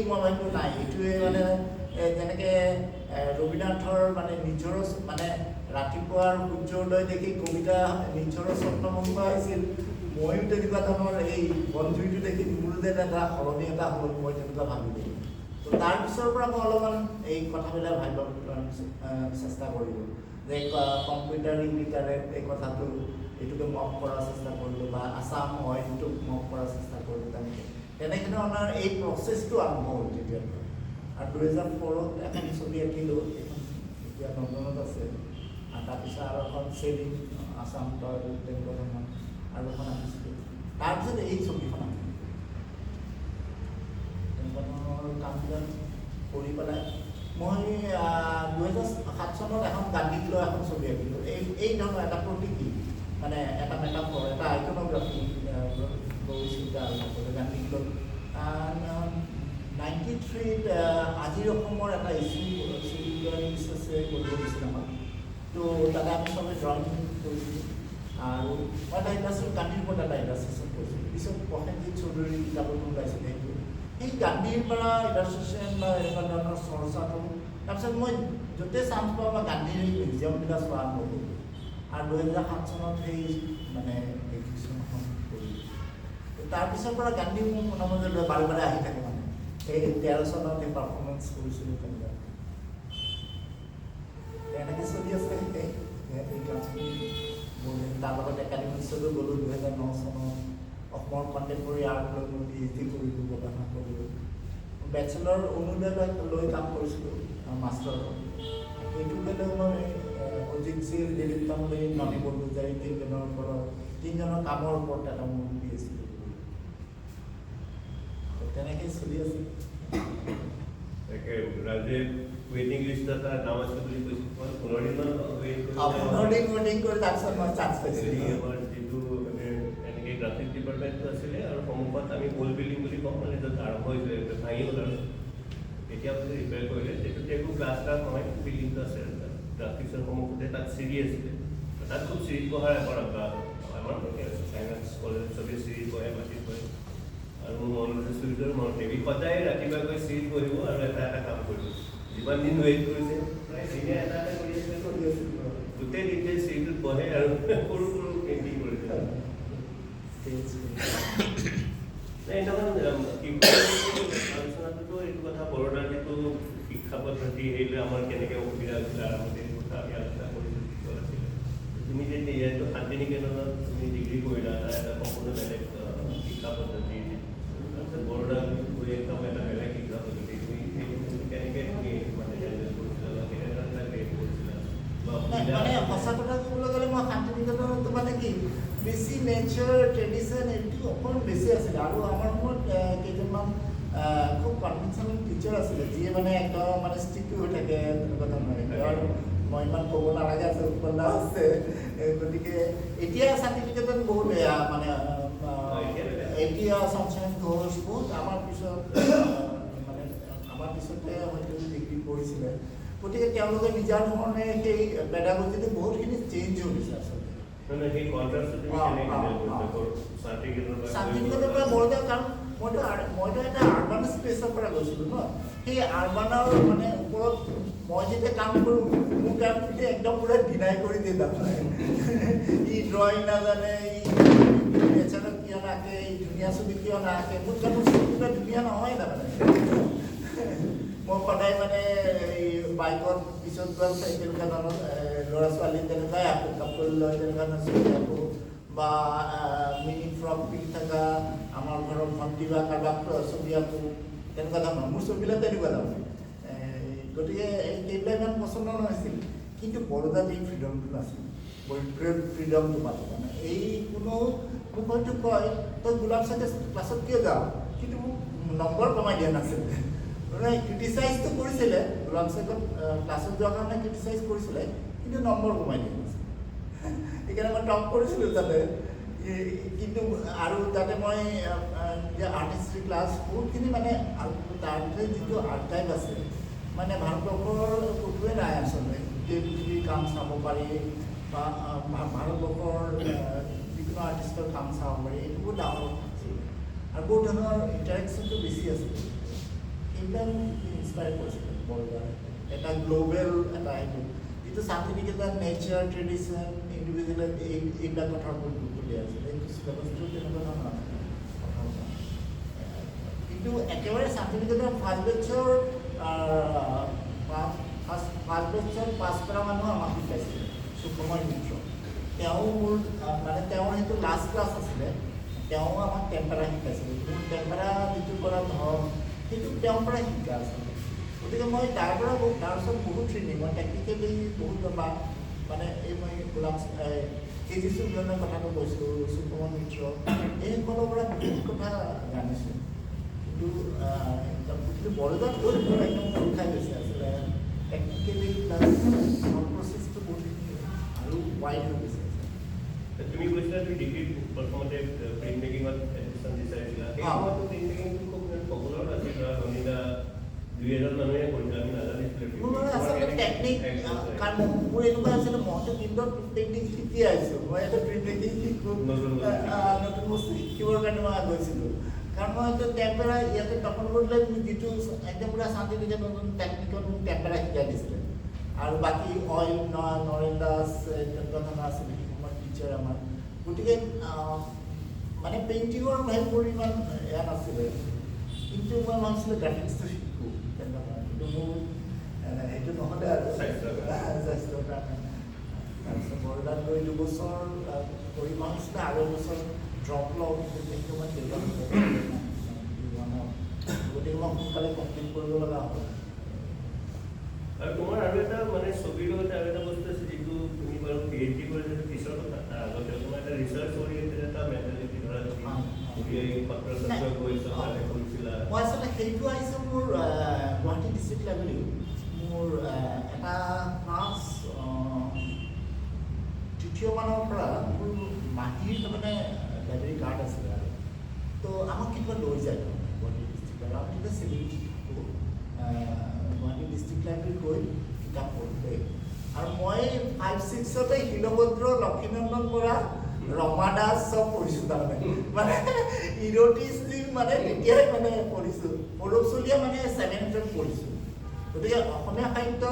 মই ভাবিলোঁ নাই এইটোৱে মানে যেনেকৈ ৰবীন্দ্ৰনাথৰ মানে নিজৰো মানে ৰাতিপুৱাৰ সূৰ্যোদয় দেখি কবিতা নিজৰো স্বপ্নভংগ হৈছিল, ময়ো তেনেকুৱা ধৰণৰ এই বনজুইটো দেখি মোৰ যেন এটা সলনি এটা হ'ল, মই তেনেকুৱা ভাবিলোঁ। তো তাৰপিছৰ পৰা মই অলপমান এই কথাবিলাক ভাবিব চেষ্টা কৰিলোঁ যে কম্পিউটাৰ ইলিটাৰেট এই কথাটো এইটোকে মক কৰাৰ চেষ্টা কৰিলোঁ বা আছাম অইলটোক মক কৰাৰ চেষ্টা কৰিলোঁ। তেনেকৈ ধৰণৰ এই প্ৰচেছটো আৰম্ভ হ'ল তেতিয়াৰ পৰা। আৰু 2004ত এখন ছবি আঁকিলোঁ, এইখন এতিয়া লণ্ডনত আছে। আৰু তাৰপিছত আৰু এখন চেলিং আছাম তইল তেনেকুৱা ধৰণৰ আৰু এখন আঁকিছিলোঁ। তাৰপিছত এই ছবিখন আঁকিলোঁ। তেনেকুৱা ধৰণৰ কামবিলাক কৰি পেলাই মই 2007 চনত এখন গান্ধীক লৈ এখন ছবি আঁকিলোঁ। এই ধৰণৰ এটা প্ৰতীকী মানে এটা মেটাফৰ এটা আইকনগ্ৰাফী চিন্তা আৰম্ভ কৰিলোঁ গান্ধীক লৈ। 93ত আজিৰ অসমৰ এটা ইছ্যু কৰিব দিছিল আমাক, তো তাতে আমি চবে ড্ৰয়িং কৰিছিলোঁ। আৰু মই এটা ইলাষ্ট্ৰেশ্যন গান্ধীৰ ওপৰত এটা ইলাষ্ট্ৰেশ্যন কৰিছিলোঁ। পিছত প্ৰসেনজিৎ চৌধুৰীৰ কিতাপতো ওলাইছিলে সেইটো। সেই গান্ধীৰ পৰা ইলাষ্ট্ৰেশ্যন বা এনেকুৱা ধৰণৰ চৰ্চাটো তাৰপিছত মই য'তে চান্স পাওঁ বা গান্ধীৰ মিউজিয়ামবিলাক চোৱা আৰম্ভ কৰিলোঁ। আৰু 2007 চনত সেই মানে এক্সিবিশ্যনখন কৰিলোঁ। তাৰপিছৰ পৰা গান্ধী মোৰ মনৰ মাজত বাৰে বাৰে আহি থাকে মানে। এই 13 চনত সেই পাৰফৰ্মেঞ্চ কৰিছিলোঁ তেনেকুৱা। এনেকৈ চলি আছে এই কামখিনি। তাৰ লগত একাডেমিক ষ্টুডিঅ' গ'লোঁ 2009 চনত। অসমৰ কণ্টেম্পৰেৰী আৰ্ট লৈ মই PhD কৰিলোঁ, গৱেষণা কৰিলোঁ। বেচেলৰ অনুদান লৈ কাম কৰিছিলোঁ মাষ্টাৰৰ। সেইটো বেলেগ মই অজিত সিং, দিলীপ তামুলী, ননী বৰপূজাৰী তিনিজনৰ কামৰ ওপৰত এটা মোৰ PhD কৰিলোঁ। তেনেকৈ চলি আছে। ৰাজে ৱেটিং লিষ্ট এটা নাম আছে বুলি কৈছিল, 15 দিনমান ৱেটিং কৰি তাৰপিছত মই চান্স পাইছিলোঁ। আমাৰ যিটো মানে এনেকৈ গ্ৰাফিক ডিপাৰ্টমেণ্টটো আছিলে আৰু সন্মুখত আমি ওল্ড বিল্ডিং বুলি কওঁ, মানে য'ত আৰম্ভ হৈছিলে ভাঙি গ'ল আৰু এতিয়া মানে ৰিপেয়াৰ কৰিলে। সেইটো একো গ্লাছ নহয়, বিল্ডিংটো আছে গ্ৰাফিক্সৰ সন্মুখতে, তাত চিৰি আছিলে। তাত খুব চিৰিত পঢ়াৰ এখন আমাৰ চাইন্স কলেজত চবেই চিৰিত পঢ়ে মাটিত পঢ়ে আৰু মোৰ মনত আছে চুৰিটোৰ মনত দেৱী সদায় ৰাতিপুৱা গৈ চিৰিত পঢ়িব আৰু এটা এটা কাম কৰিব যিমান দিন ৱেইট কৰিছে প্ৰায় দিনে এটা এটা কৰি আছে গোটেই দিনটোৱে চিৰিটোত পঢ়ে আৰু সৰু সৰু পেইণ্টিং কৰিছে আলোচনাটোতো এইটো কথা বৰোদাৰ যিটো শিক্ষা পদ্ধতি সেইটোৱে আমাৰ কেনেকৈ অসুবিধা হৈছিলে আৰম্ভণি এই কথা আমি আলোচনা কৰিছোঁ কি আছিলে তুমি যেতিয়া ইয়াতো শান্তি নিকেতনত তুমি ডিগ্ৰী কৰিলা তাৰ এটা সম্পূৰ্ণ বেলেগ শিক্ষা পদ্ধতি তাৰপিছত বৰোদা গৈ একদম এটা বেলেগ শিক্ষা পদ্ধতি তুমি কেনেকৈ তুমি মানে হেণ্ডেল কৰিছিলা বা কেনেধৰণে হেৰি কৰিছিলা বা মানে সঁচা কথা ক'বলৈ গ'লে মই শান্তি নিকেতনতো মানে কি বেছি নেচাৰ ট্ৰেডিশ্যন এইটো অকণমান বেছি আছিলে আৰু আমাৰ সময়ত কেইজনমান খুব কনভেনশ্যনেল টিচাৰ আছিলে যিয়ে মানে একদম মানে ষ্ট্ৰিক্ট হৈ থাকে তেনেকুৱা ধৰণৰ আৰু মই ইমান ক'ব নালাগে আছে উৎপন্ন আছে গতিকে এতিয়া শান্তি নিকেতন বহুত মানে এতিয়া সংস্থান ঘোষ বহুত আমাৰ পিছত মানে আমাৰ পিছতে হয়তো ডিগ্ৰী কৰিছিলে গতিকে তেওঁলোকে নিজৰ ধৰণে সেই পেডাগজিটো বহুতখিনি চেঞ্জ হৈ গৈছে আচলতে সেই কণ্ট্ৰাষ্টটো তুমি কেনেকৈ হেণ্ডেল কৰিছা শান্তিনিকেতনৰ পৰা বৰদা কাৰণ মইতো এটা আৰ্বান স্পেচৰ পৰা গৈছিলোঁ ন সেই আৰ্বানৰ মানে ওপৰত মই যেতিয়া কাম কৰোঁ মোৰ কামটো এতিয়া একদম পূৰা ডিনাই কৰি দিয়ে তাৰমানে ই ড্ৰয়িং নাজানে ই নেচাৰত কিয় নাকে ই ধুনীয়া ছবি কিয় নাকে মোৰ কামটো ছবিটা ধুনীয়া নহয় তাৰমানে মই সদায় মানে এই বাইকত পিছত যোৱা তেনেকুৱা ধৰণৰ ল'ৰা ছোৱালী তেনেকুৱাই আঁকো কাপোৰ লৈ তেনেকুৱা ধৰণৰ ছবি আঁকো বা মিনি ফ্ৰক পিন্ধি থকা আমাৰ ঘৰৰ ভণ্টি বা কাৰোবাক ছবি আঁকো তেনেকুৱা ধৰণৰ মোৰ ছবিবিলাক তেনেকুৱা ধৰণৰ গতিকে এইবিলাক ইমান পচন্দ নহৈছিল কিন্তু বৰোদাত এই ফ্ৰীডমটো নাছিল ফ্ৰীডমটো পালোঁ মানে এই কোনো মোক হয়তো কয় তই গোলাপ চাগে ক্লাছত কিয় যাওঁ কিন্তু মোক নম্বৰ কমাই দিয়া নাছিল মানে ক্ৰিটিচাইজটো কৰিছিলে গোলাম চাহেবত ক্লাছত যোৱাৰ কাৰণে ক্ৰিটিচাইজ কৰিছিলে কিন্তু নম্বৰ কমাই দিয়া নাছিল সেইকাৰণে মই টপ কৰিছিলোঁ তাতে কিন্তু আৰু তাতে মই আৰ্টিষ্ট্ৰি ক্লাছ বহুতখিনি মানে তাতে যিটো আৰ্কাইভ আছে মানে ভাৰতবৰ্ষৰ ক'তোৱে নাই আচলতে গোটেই পৃথিৱীৰ কাম চাব পাৰি বা ভাৰতবৰ্ষৰ যিকোনো আৰ্টিষ্টৰ কাম চাব পাৰি এইটো বহুত ডাঙৰ আছিল আৰু বহুত ধৰণৰ ইণ্টাৰেকশ্যনটো বেছি আছিল এইবিলাক ইনস্পায়াৰ কৰিছিলে বৰদোৱাই এটা গ্ল'বেল এটা এইটো যিটো শান্তি নিকেতন নেচাৰ ট্ৰেডিশ্যন ইণ্ডিভিজুৱেল এইবিলাক কথাৰ ওপৰত গুৰুত্ব দিয়া আছিলে এইটো চিলেবাছটো তেনেকুৱা ধৰণৰ কিন্তু একেবাৰে শান্তি নিকেতন ফাৰ্ষ্ট বেটছৰ পাছ কৰা মানুহ আমাক শিকাইছিলে সুকুমাৰ মিত্ৰ তেওঁ মোৰ মানে তেওঁৰ সেইটো লাষ্ট ক্লাছ আছিলে তেওঁ আমাক টেম্পাৰা শিকাইছিলে মোৰ টেম্পাৰা যিটো কৰা ধৰণ সেইটো তেওঁৰ পৰাই শিকা আছিলে গতিকে মই তাৰপিছত বহুত ট্ৰেইনিং মই টেকনিকেলি বহুত মানে এই মই গোলাম কেজি চুজনৰ কথাটো কৈছোঁ সুকুমাৰ মিত্ৰ এইসকলৰ পৰা বহুত কথা জানিছোঁ কিন্তু বৰদোৱাত গৈ একদম ভুল খাই গৈছে আচলতে টেকনিকেলি প্লাছ প্ৰচেছটো বহুতখিনি আৰু ৱাইড হৈ গৈছে তুমি কৈছিলা তুমি ডিগ্ৰীত প্ৰথমতে প্ৰিণ্ট মেকিঙত এডমিশ্যন বিচাৰিছিলা সেই সময়তো প্ৰিণ্ট মেকিংটো খুব পপুলাৰ আছিল ধৰা ৰনিদা 2000 মানুহে কৰিছিলে আমি নাজানিছিলোঁ মোৰ মানে আচলতে টেকনিক কাৰণ মোৰ এনেকুৱা আছিলে মইতো কিন্তু টেকনিক শিকি আহিছোঁ মই এটা প্ৰিণ্ট মেকিং শিকোঁ নতুন বস্তু শিকিবৰ কাৰণে মই গৈছিলোঁ কাৰণ মই এইটো টেম্পেৰা ইয়াতে তপন বৰদলৈ যিটো একদম পূৰা শান্তি নিকেতন নতুন টেকনিকত মোক টেম্পেৰা শিকাই দিছিলে আৰু বাকী অইল নৰেন দাস তেনেকুৱা ধৰণৰ আছিলে সেইসময়ত টিচাৰ আমাৰ গতিকে মানে পেইণ্টিঙৰ মোৰ ইমান এয়া নাছিলে কিন্তু মই ভাবিছিলোঁ গ্ৰাফিক্সটো শিকোঁ তেনেকুৱা কিন্তু মোৰ সেইটো নহ'লে আৰু স্বাস্থ্যৰ কাৰণে তাৰপিছত বৰদাত গৈ 2 বছৰ কৰি ভাবিছিলে আৰু এবছৰ ড্ৰপ লওঁ কিন্তু মই দেউতাক গতিকে মই সোনকালে কমপ্লিট কৰিব লগা হ'ল আৰু তোমাৰ আৰু এটা মানে ছবিৰ লগতে আৰু এটা বস্তু আছে যিটো তুমি বাৰু PhD কৰিছা পিছৰ কথা আগতে তোমাৰ এটা ৰিচাৰ্চ অৰিয়েণ্টেড এটা মেণ্টেলিটি ধৰা মই আচলতে সেইটো আহিছে মোৰ গুৱাহাটী ডিষ্ট্ৰিক্ট লাইব্ৰেৰী মোৰ এটা ক্লাছ 3য় মানৰ পৰা মোৰ মাটিৰ তাৰমানে লাইব্ৰেৰী কাৰ্ড আছিলে আৰু তো আমাক কিবা লৈ যায় গুৱাহাটী ডিষ্ট্ৰিক্টৰ আমি তেতিয়া 70 গুৱাহাটী ডিষ্ট্ৰিক্ট লাইব্ৰেৰীত গৈ কিতাপ পঢ়োঁতে আৰু মই 5-6তে শিলভদ্ৰ, লক্ষীনন্দন বৰা, ৰমা দাস চব পঢ়িছোঁ তাৰমানে মানে ইৰটিছ মানে তেতিয়াই মানে পঢ়িছোঁ। পৌৰৱ চলিয়া মানে 700 পঢ়িছোঁ। গতিকে অসমীয়া সাহিত্য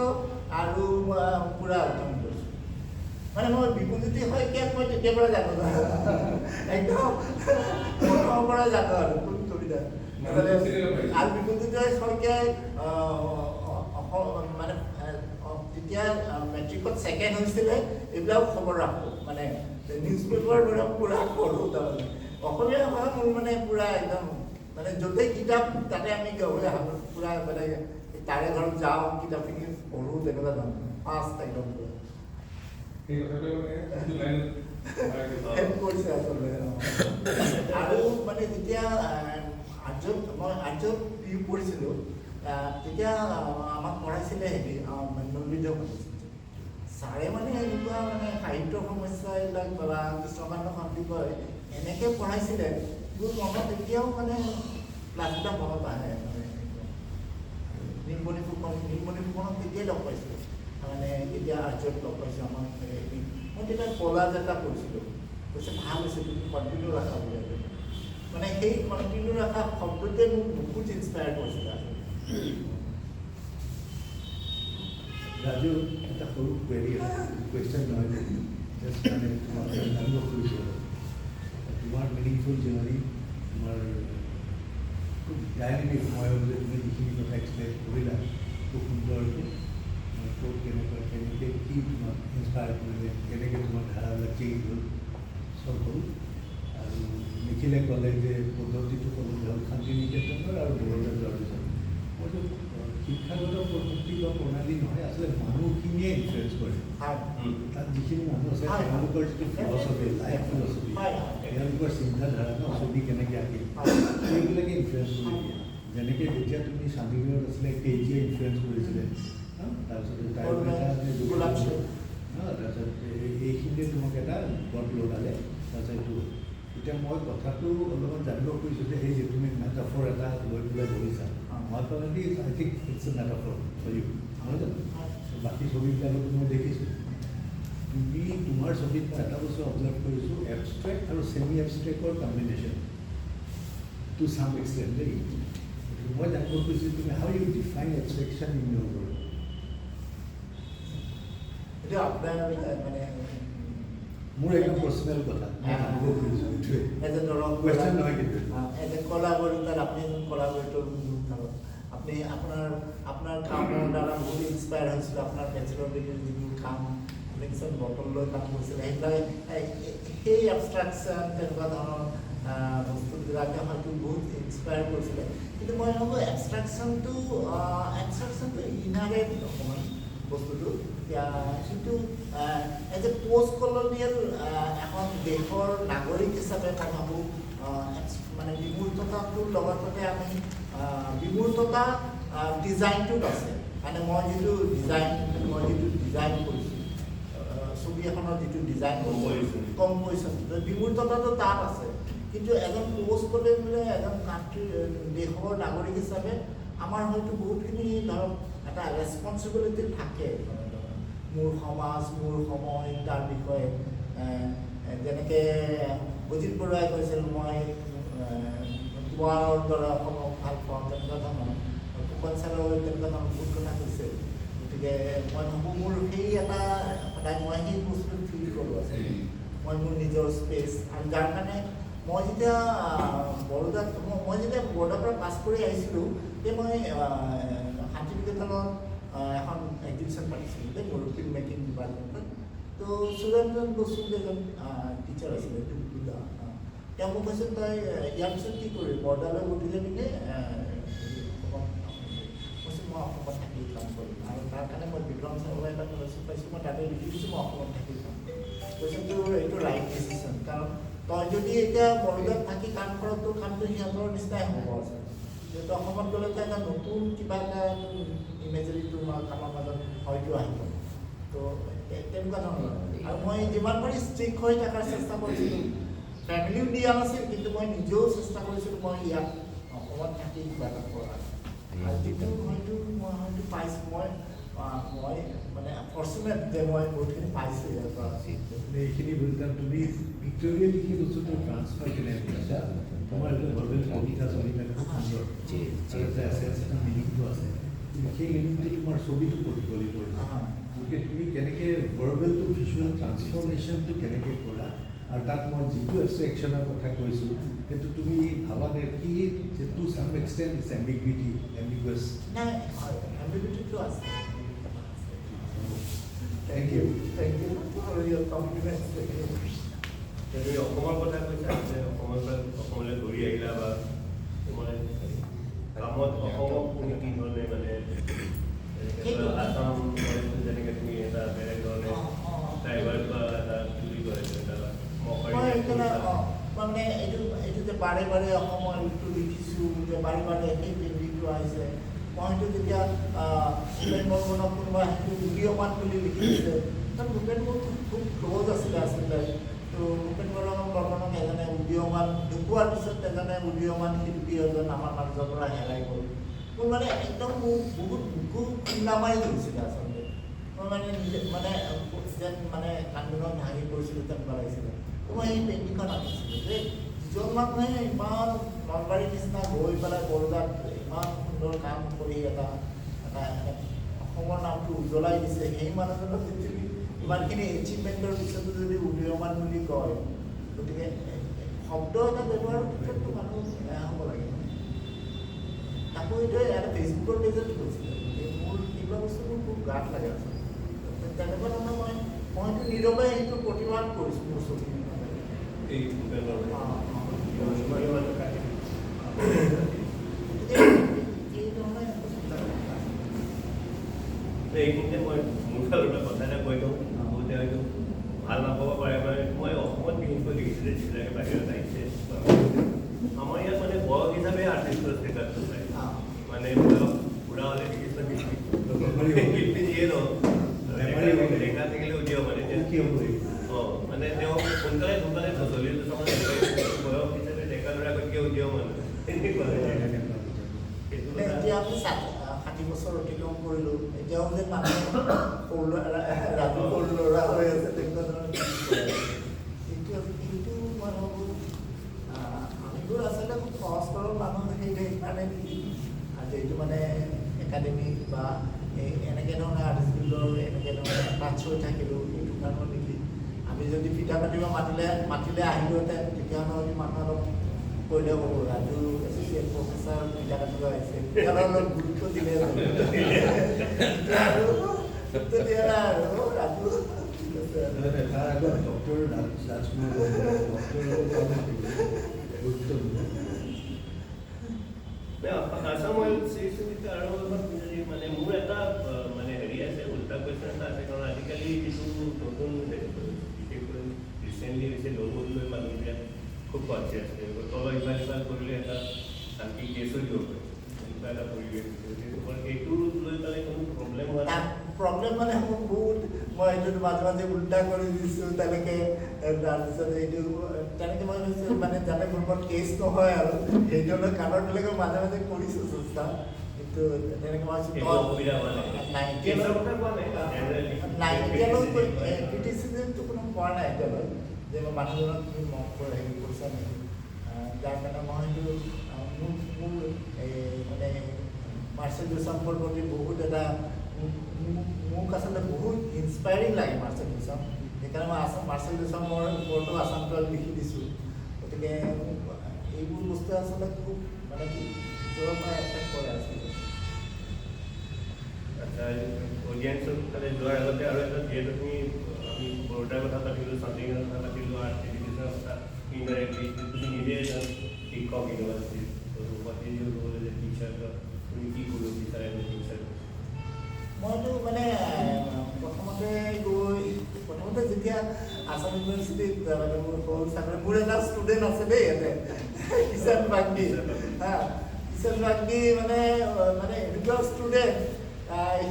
আৰু পূৰা একদম পঢ়িছোঁ। মানে মই বিপুলজ্যোতি শইকীয়াক মই তেতিয়াৰ পৰা জানো একদম প্ৰথমৰ পৰা জানো আৰু কোন কবিতা আৰু বিপুলজ্যোতি শইকীয়াই মানে তেতিয়া মেট্ৰিকত ছেকেণ্ড হৈছিলে এইবিলাক খবৰ ৰাখোঁ মানে নিউজ পেপাৰ পূৰা পঢ়োঁ তাৰমানে অসমীয়া ভাষা মোৰ মানে পূৰা একদম মানে য'তেই কিতাপ তাতে আমি পূৰা মানে তাৰে ঘৰত যাওঁ কিতাপখিনি পঢ়োঁ তেনেকুৱা ধৰণৰ ফাৰ্ষ্ট একদম হেল্প কৰিছে আচলতে আৰু মানে যেতিয়া মই আৰ্যত PU পঢ়িছিলোঁ তেতিয়া আমাক পঢ়াইছিলে হেৰি নলবিদ্য ছাৰে মানে এনেকুৱা মানে সাহিত্যৰ সমস্যা এইবিলাক বা কৃষ্ণকান্ত সন্দিকৈ এনেকৈ পঢ়াইছিলে মোৰ মনত এতিয়াও মানে ক্লাছবিলাক মনত আহে মানে নীলমণি ফুকনক তেতিয়াই লগ পাইছিলোঁ মানে এতিয়া আৰ্যত লগ পাইছোঁ আমাক মই তেতিয়া কলাজ এটা কৰিছিলোঁ কৈছে ভাল হৈছে তুমি কণ্টিনিউ ৰাখা বুলি মানে সেই কণ্টিনিউ ৰাখা শব্দটোৱে মোক বহুত ইনস্পায়াৰ কৰিছিলে ৰাজু এটা সৰু কুৱেৰি কুৱেশ্যন নহয় জাষ্ট মানে তোমাৰ জানিব খুজিছোঁ তোমাৰ মিনিংফুল জাৰ্ণি তোমাৰ খুব ডাইনেমিক সময় যে তুমি যিখিনি কথা এক্সপ্লেইন কৰিলা খুব সুন্দৰকৈ ক'ত কেনেকৈ কি তোমাক ইনস্পায়াৰ কৰিলে কেনেকৈ তোমাৰ ধাৰাবিলাক চেঞ্জ হ'ল চব হ'ল আৰু নিখিলে ক'লে যে পদ্ধতিটো ক'বলৈ হ'ল শান্তি নিকেতনৰ আৰু বড়োলেণ্ড জৰ্ণিজম মইতো শিক্ষাগত পদ্ধতি বা প্ৰণালী নহয় আচলতে মানুহখিনিয়ে ইনফ্লুৱেঞ্চ কৰে তাত যিখিনি মানুহ আছে তেওঁলোকৰ যিটো ফিলচফি লাইফ ফিলচফি তেওঁলোকৰ চিন্তাধাৰা ন ছবি কেনেকৈ আঁকিল সেইবিলাকে ইনফ্লুৱেঞ্চ কৰি দিয়ে যেনেকৈ যেতিয়া তুমি শান্তিগড়ত আছিলে কেজিয়ে ইনফ্লুৱেঞ্চ কৰিছিলে তাৰপিছত তাৰপিছত এইখিনিতে তোমাক এটা গড লগালে তাৰপিছত এইটো এতিয়া মই কথাটো অলপমান জানিব খুজিছোঁ যে সেই যে তুমি মেটাফৰ এটা লৈ পেলাই বহিছা Mahatma Gandhi I think it's a metaphor for you নহয় জানো বাকী ছবিবিলাকতো মই দেখিছোঁ তুমি তোমাৰ ছবিত মই এটা বস্তু অবজাৰ্ভ কৰিছোঁ এবষ্ট্ৰেক্ট আৰু ছেমি এবষ্ট্ৰেক্টৰ কম্বিনেশ্যন টু চাম এক্সটেণ্ট দেই মই জানিব খুজিছোঁ তুমি how you define abstraction in your world এইটো আপোনাৰ মানে মোৰ একদম পাৰ্চনেল কথা জানিব খুজিছোঁ এইটোৱে এজ এ ধৰক কুৱেশ্যন নহয় কিন্তু এজ এ কলাবৰেটৰ আপুনি এজন কলাবৰেটৰ আপুনি আপোনাৰ কামৰ দ্বাৰা বহুত ইনস্পায়াৰ হৈছিলে আপোনাৰ বেচেলৰ ডিগ্ৰীৰ যিবোৰ কাম আপুনি কিছুমান বটল লৈ কাম কৰিছিলে সেইবিলাক সেই এবষ্ট্ৰাকশ্যন তেনেকুৱা ধৰণৰ বস্তুবিলাকে হয়তো বহুত ইনস্পায়াৰ কৰিছিলে কিন্তু মই ভাবোঁ এবষ্ট্ৰাকশ্যনটো ইনহাৰেণ্ট অকণমান বস্তুটো কিন্তু এজ এ পষ্ট কলনিয়েল এখন দেশৰ নাগৰিক হিচাপে মই ভাবোঁ মানে বিমূৰ্ততাটোৰ লগতে আমি বিমূৰ্ততা ডিজাইনটোত আছে মানে মই যিটো ডিজাইন কৰিছোঁ ছবি এখনৰ যিটো ডিজাইন কম্পজিশ্যন বিমূৰ্ততাটো তাত আছে কিন্তু এজন পষ্ট কলনিয়েল এজন দেশৰ নাগৰিক হিচাপে আমাৰ হয়তো বহুতখিনি ধৰক এটা ৰেচপনচিবিলিটি থাকে মোৰ সমাজ মোৰ সময় তাৰ বিষয়ে যেনেকৈ অজিত বৰুৱাই কৈছিল মই দুৱাৰৰ দৰে অসমক ভাল পাওঁ তেনেকুৱা ধৰণৰ ফুকন ছাৰেও তেনেকুৱা ধৰণৰ বহুত কথা কৈছে গতিকে মই ভাবোঁ মোৰ সেই এটা সদায় মই সেই বস্তুটো ফিল কৰোঁ আছে মই মোৰ নিজৰ স্পেচ আৰু যাৰ কাৰণে মই যেতিয়া বৰোদাৰ পৰা পাছ কৰি আহিছিলোঁ তেতিয়া মই শান্তিনিকেতনত এখন এক্সিবিশ্যন পাতিছিলোঁ দেই মোৰ ফিল্ম মেকিং ডিপাৰ্টমেণ্টত তো সুৰেন্দ্ৰন বসু এজন টিচাৰ আছিলে টুকুদা তেওঁ মোক কৈছিল তই ইয়াৰ পিছত কি কৰিবি বৰদালৈ গতিকে নেকি কৈছোঁ মই অসমত থাকি কাম কৰিম আৰু তাৰ কাৰণে মই বিক্ৰম চাওলা এটা স্কলাৰশ্বিপ পাইছোঁ মই তাতে লিখি দিছোঁ মই অসমত থাকি কাম কৈছোঁ তোৰ এইটো ৰাইট ডিচিশ্যন কাৰণ তই যদি এতিয়া বৰদাত থাকি কাম কৰ তোৰ কামটো সিহঁতৰ নিচিনাই হ'ব আছে যিহেতু অসমত গ'লেতো এটা নতুন কিবা এটা ইমেজেৰী তোমাৰ আমাৰ মাজত হয়তো আহিব তো তেনেকুৱা ধৰণৰ আৰু মই যিমান পাৰি ষ্ট্ৰিক্ট হৈ থকাৰ চেষ্টা কৰিছিলোঁ ফেমিলিও দিয়া নাছিল কিন্তু মই নিজেও চেষ্টা কৰিছিলোঁ মই ইয়াত অসমত থাকি কিবা এটা কৰাৰ আৰু যিটো মই পাইছোঁ মই মানে ফৰ্চুনেট যে মই বহুতখিনি পাইছোঁ ইয়াৰ পৰা। এইখিনি বুজিলা তুমি ভিক্টৰিয়া লিখি বস্তুটো ট্ৰান্সফাৰ কেনেকৈ কৰিছা তোমাৰ এইটো ভৰ্বেল কবিতা চবিতা খুব সুন্দৰ আৰু এটা এছেঞ্চ এটা মিনিংটো আছে কিন্তু সেই মিনিংটো তোমাৰ ছবিটো পঢ়িব লাগিব গতিকে তুমি কেনেকৈ ভৰ্বেলটো ভিজুৱেল ট্ৰান্সফৰ্মেশ্যনটো কেনেকৈ কৰা আৰু তাত মই যিটো এবষ্ট্ৰেকশ্যনৰ কথা কৈছোঁ সেইটো তুমি ভাবানে কি যে টু চাম এক্সটেণ্ট ইটছ এম্বিগুইটি এম্বিগুৱাছ নাই হয় এম্বিগুইটিটো আছে। Thank you for your compliments. তুমি অসমৰ কথা কৈছা যে অসমৰ পৰা অসমলৈ ঘূৰি আহিলা বা তোমাৰ কামত অসমক তুমি কি ধৰণে মানে আসাম যেনেকৈ তুমি এটা বেলেগ ধৰণে ড্ৰাইভাৰ বা এটা চুৰি কৰে মানে এইটো যে বাৰে বাৰে অসমৰ এইটো লিখিছোঁ যে বাৰে বাৰে সেই পেইণ্টিংটো আহিছে মই সেইটো যেতিয়া ভূপেন বৰ্মনক কোনোবা সেইটো উদীয়মান বুলি লিখিছে কাৰণ ভূপেন বৰ্মন খুব ক্ল'জ আছিলে আচলতে তো ভূপেন বৰ্মনক এজনে উদীয়মান ঢুকোৱাৰ পিছত এজনে উদীয়মান শিল্পী এজন আমাৰ মাজৰ পৰা হেৰাই গ'ল মোৰ মানে একদম মোক বহুত বুকু খুন্দা মাৰি ধৰিছিলে আচলতে মই মানে নিজে মানে যেন মানে কান্দোনত ভাঙি পৰিছিলোঁ তেনেকুৱা লাগিছিলে মই এই পেইণ্টিংখন আঁকিছিলোঁ যে যিজন মানুহে ইমান নলবাৰীৰ নিচিনা গৈ পেলাই বৰোদাত ইমান সুন্দৰ কাম কৰি এটা অসমৰ নামটো উজ্বলাই দিছে সেই মানুহজনক যদি ইমানখিনি এচিভমেণ্টৰ পিছতো যদি উদীয়মান বুলি কয় গতিকে শব্দ এটা ব্যৱহাৰৰ ক্ষেত্ৰততো মানুহ বেয়া হ'ব লাগে তাকো এইটোৱে এটা ফেচবুকৰ পেজত কৈছিলে মোৰ এইবিলাক বস্তু মোৰ খুব গাত লাগে আচলতে তেনেকুৱা ধৰণৰ মইতো নীৰৱে সেইটো প্ৰতিবাদ কৰিছোঁ মোৰ ছবি এই এইখিনিতে মই মোৰ ফালৰ পৰা কথা এটা কৈ দিওঁ বহুতে হয়তো ভাল নাপাব পাৰে মানে মই অসমত বিশেষকৈ দেখিছোঁ যিবিলাকে বাহিৰত আহিছে আমাৰ ইয়াত মানে বয়স হিচাপে আৰ্টিষ্টৰ ষ্টেটাছটো পায় মানে বুঢ়া হ'লে দেখিছোঁ শিল্পী যিয়ে নহওক ডেকা থাকিলে উঠিব মানে মানে তেওঁ সোনকালে চল্লিছ বছৰ বয়স হিচাপে ডেকা ল'ৰা গতিকে উঠিব মানে তেনেকুৱা এতিয়া আমি 60 বছৰ অতিক্ৰম কৰিলোঁ এতিয়াও যে মানুহ সৰু ৰাতি সৰু ল'ৰা হৈ আছে তেনেকুৱা ধৰণৰ কিন্তু মই ভাবোঁ আমিবোৰ আচলতে খুব সহজ সৰল মানুহ সেইকাৰণে নেকি আৰু এইটো মানে একাডেমিক বা এই এনেকৈ ধৰণে আৰ্টিষ্ট গিল্ডৰ এনেকৈ ধৰণে টাচ হৈ থাকিলোঁ এইটো কাৰণত নেকি আমি যদি ফিটা পাতিব মাতিলে আহিলোহেঁতেন তেতিয়াহ'লে হয়তো মানুহ অলপ কৰিলে হ'ব ৰাজু এছ'চিয়েট প্ৰফেচাৰ ফিটা কাটিব আহিছে তেতিয়াহ'লে অলপ গুৰুত্ব দিলে আৰু ৰাজু তাৰ আগত ডক্টৰ ৰাজকুমাৰ আসাম অইল চিৰিজটো আৰু মানে মোৰ এটা মানে হেৰি আছে উল্টা কুৱেশ্যন এটা আছে কাৰণ আজিকালি কিছু নতুন বিশেষকৈ ৰিচেণ্টলি হৈছে লঘোণ লৈ মানুহবিলাক খুব কনচিয়াছ তলৰ ইফাল সিফাল কৰিলে এটা শান্তি কেছো দিব পাৰে এনেকুৱা এটা পৰিৱেশ এইটো লৈ পেলাই কোনো প্ৰব্লেম হোৱা নাই প্ৰব্লেম মানে মোক বহুত মই এইটো মাজে মাজে উল্টা কৰি দিছোঁ তেনেকৈ তাৰপিছত এইটো তেনেকৈ মই ভাবিছোঁ মানে যাতে কোনোবা কেছ নহয় আৰু সেইজনৰ কাণৰবিলাকে মাজে মাজে কৰিছোঁ চেষ্টা কিন্তু তেনেকৈ মই নাই এতিয়ালৈ ক্ৰিটিচিজমটো কোনো পোৱা নাই এতিয়ালৈ যে মই মানুহজনক তুমি মন কৰি হেৰি কৰিছা নেকি যাৰ কাৰণে মই সেইটো মোৰ এই মানে মাৰ্চেল ডিচাম্বৰ প্ৰতি বহুত এটা মোক আচলতে বহুত ইনস্পায়াৰিং লাগে মাৰ্চেল ডিচাম সেইকাৰণে মই মাৰ্চেল ডিচামৰ ওপৰতো আছামটো লিখি দিছোঁ গতিকে এইবোৰ বস্তু আচলতে খুব মানে কি ভিতৰৰ পৰা এফেক্ট কৰে আচলতে অডিয়েঞ্চৰ ফালে যোৱাৰ আগতে আৰু এটা যিহেতু তুমি আমি বৰোদাৰ কথা পাতিলোঁ চণ্ডিগড়ৰ কথা পাতিলোঁ আৰু টেলিভিছনৰ কথা ইনডাইৰেক্টলি তুমি নিজে এজন শিক্ষক ইউনিভাৰ্চিটিৰ ক'বলৈ যে টিচাৰ তুমি কি কৰিব বিচাৰা টিচাৰ মইতো মানে প্ৰথমতে যেতিয়া আসাম ইউনিভাৰ্চিটিত মানে মোৰ সৰু চাকৰি মোৰ এটা ষ্টুডেণ্ট আছে দেই ইয়াতে কিষাণ বাগদি কিষাণ বাগদি মানে এনেকুৱা ষ্টুডেণ্ট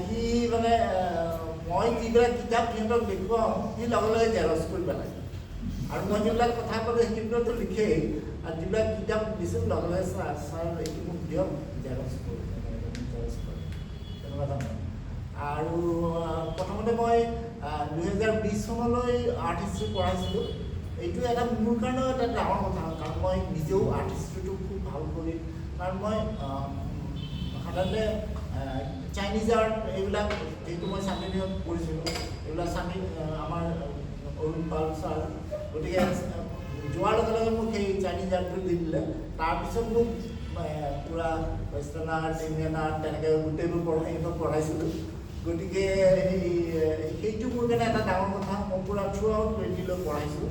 সি মানে মই যিবিলাক কিতাপ সিহঁতক দেখুৱাওঁ সি লগে লগে জেৰক্স কৰি পেলায় আৰু মই যিবিলাক কথা ক'লে সেইবিলাকতো লিখেই আৰু যিবিলাক কিতাপ দিছোঁ লগে লগে ছাৰ এইটো মোক দিয়ক জেৰক্স কৰি তেনেকুৱা ধৰণৰ আৰু প্ৰথমতে মই 2020 চনলৈ আৰ্ট হিষ্ট্ৰী পঢ়াইছিলোঁ। এইটো এটা মোৰ কাৰণেও এটা ডাঙৰ কথা, কাৰণ মই নিজেও আৰ্ট হিষ্ট্ৰীটো খুব ভাল কৰি, কাৰণ মই সাধাৰণতে চাইনিজ আৰ্ট এইবিলাক যিহেতু মই চান্দিনীত পঢ়িছিলোঁ, এইবিলাক আমাৰ অৰুণ পাল ছাৰ, গতিকে যোৱাৰ লগে লগে মোক সেই চাইনিজ আৰ্টটো দি দিলে। তাৰপিছত মোক পূৰা ৱেষ্টাৰ্ণ আৰ্ট, ইণ্ডিয়ান আৰ্ট তেনেকৈ গোটেইবোৰ পঢ়াইছিলোঁ। গতিকে সেইটো মোৰ কাৰণে এটা ডাঙৰ কথা। মই পূৰা থ্ৰু আউট 20লৈ পঢ়াইছোঁ।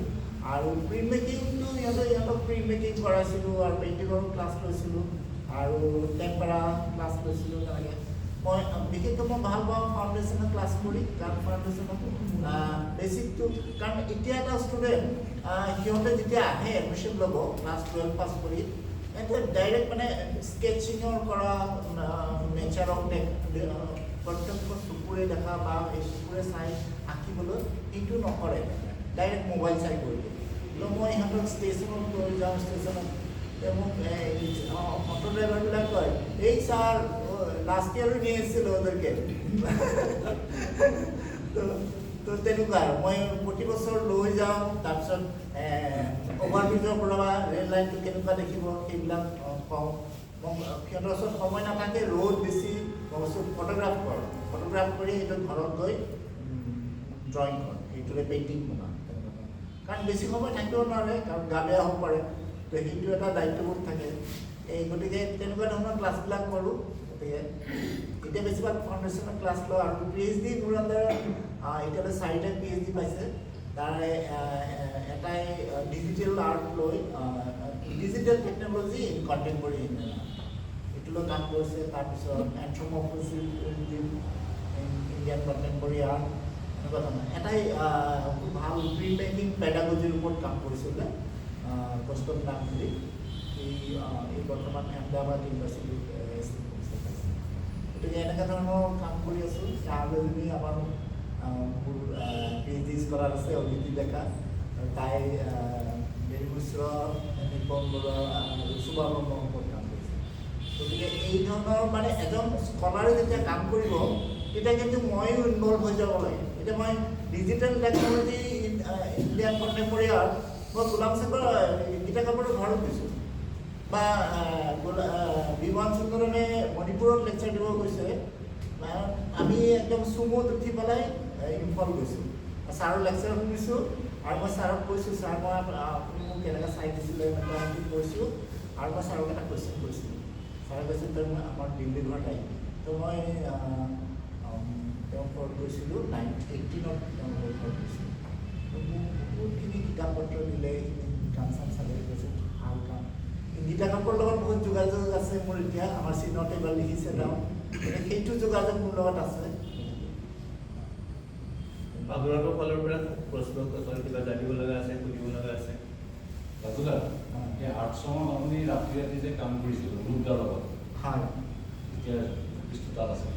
আৰু প্ৰিণ্ট মেকিংটো ইহঁতক প্ৰিণ্ট মেকিং কৰাইছিলোঁ আৰু পেইণ্টিঙৰো ক্লাছ লৈছিলোঁ আৰু টেম্পাৰা ক্লাছ লৈছিলোঁ। তেনেকৈ মই বিশেষকৈ মই ভাল পাওঁ ফাউণ্ডেশ্যনৰ ক্লাছ কৰি, কাৰণ ফাউণ্ডেশ্যনত বেছিকটো, কাৰণ এতিয়া এটা ষ্টুডেণ্ট সিহঁতে যেতিয়া আহে এডমিশ্যন ল'ব ক্লাছ 12 পাছ কৰি, সিহঁতে ডাইৰেক্ট মানে স্কেচিঙৰ কৰা, নেচাৰক প্ৰত্যক্ষ চকুৰে দেখা বা এই চকুৰে চাই আঁকিবলৈ সেইটো নকৰে, ডাইৰেক্ট মোবাইল চাই কৰি দিয়ে। তো মই ইহঁতক ষ্টেচনত লৈ যাওঁ, ষ্টেচনত মোক অটো ড্ৰাইভাৰবিলাক কয়, এই ছাৰ লাষ্ট ইয়াৰো নিয়ে আহিছিলোঁ ওদেৰকে। তো তেনেকুৱা আৰু মই প্ৰতি বছৰ লৈ যাওঁ। তাৰপিছত অভাৰব্ৰিজৰ পৰা ৰেল লাইনটো কেনেকুৱা দেখিব সেইবিলাক কওঁ। সিহঁতৰ ওচৰত সময় নাথাকে, ৰ'দ বেছি, মই ওচৰত ফটোগ্ৰাফ কৰোঁ, ফটোগ্ৰাফ কৰি সেইটো ঘৰত গৈ ড্ৰয়িং কৰোঁ, সেইটোৰে পেইণ্টিং বনাওঁ। কাৰণ বেছি সময় থাকিব নোৱাৰে, কাৰণ গা বেয়া হ'ব পাৰে, তো সেইটো এটা দায়িত্ববোধ থাকে। গতিকে তেনেকুৱা ধৰণৰ ক্লাছবিলাক কৰোঁ। গতিকে এতিয়া বেছিভাগ ফাউণ্ডেশ্যনৰ ক্লাছ লওঁ। আৰু PhD মোৰ আণ্ডাৰত এতিয়ালৈ 4টা PhD পাইছে। তাৰে এটাই ডিজিটেল আৰ্ট লৈ, digital technology in contemporary Indian art, এইটো লৈ কাম কৰিছে। তাৰপিছত এন্থ্ৰপ'মৰ্ফিজম ইন ইণ্ডিয়ান কণ্টেম্পৰেৰী আৰ্ট, এনেকুৱা ধৰণৰ। এটাই খুব ভাল প্ৰিণ্ট মেকিং পেডাগজিৰ ওপৰত কাম কৰিছিলে, কষ্টম নামগুৰি। এই বৰ্তমান আহমেদাবাদ ইউনিভাৰ্চিটিত গতিকে এনেকুৱা ধৰণৰ কাম কৰি আছোঁ। আৰু এজনী আমাৰ মোৰ PhD স্কলাৰ আছে, অদিতি ডেকা, তাই মেৰী মিশ্ৰ, নিপন বৰুৱা আৰু সুভাষ ব্ৰহ্মৰ ওপৰত কাম কৰিছে। গতিকে এই ধৰণৰ মানে এজন স্কলাৰে যেতিয়া কাম কৰিব, তেতিয়া কিন্তু ময়ো ইনভলভ হৈ যাব লাগে। এতিয়া মই digital technology Indian contemporary art, মই গোলাম চাকৰ গীতা কাপুৰৰ ঘৰত গৈছোঁ, বা বিমান সুন্দৰমে মণিপুৰত লেকচাৰ দিব গৈছে। আমি একদম চুমত উঠি পেলাই ইম্ফল গৈছোঁ, ছাৰৰ লেকচাৰ শুনিছোঁ। আৰু মই ছাৰক কৈছোঁ, ছাৰ মই আপুনি মোক কেনেকৈ চাই দিছিলে এনেকৈ কৈছোঁ। আৰু মই ছাৰক এটা কুৱেশ্যন কৰিছিলোঁ। ছাৰে কৈছিল তই আমাৰ দিল্লী ঘৰত আহিবি। তো মই তেওঁৰ ঘৰত গৈছিলোঁ, 1918 তেওঁলোকৰ ঘৰত গৈছিলোঁ। তো মোক বহুতখিনি কিতাপ পত্ৰ দিলে, কাম চাম চালে, কৈছে ভাল কাম। গীতা কাপুৰৰ লগত বহুত যোগাযোগ আছে মোৰ এতিয়া, আমাৰ চিনত এইবাৰ লিখিছে তেওঁ, সেইটো যোগাযোগ মোৰ লগত আছে। আপোনালোকৰ ফালৰ পৰা প্ৰশ্ন কিবা জানিব লগা আছে, সুধিব লগা আছে? ৰাজুদা, এই আৰ্টছমত আপুনি ৰাতি ৰাতি যে কাম কৰিছিল ৰুদ্ৰাৰ লগত, হয়, এতিয়া তাত আছে,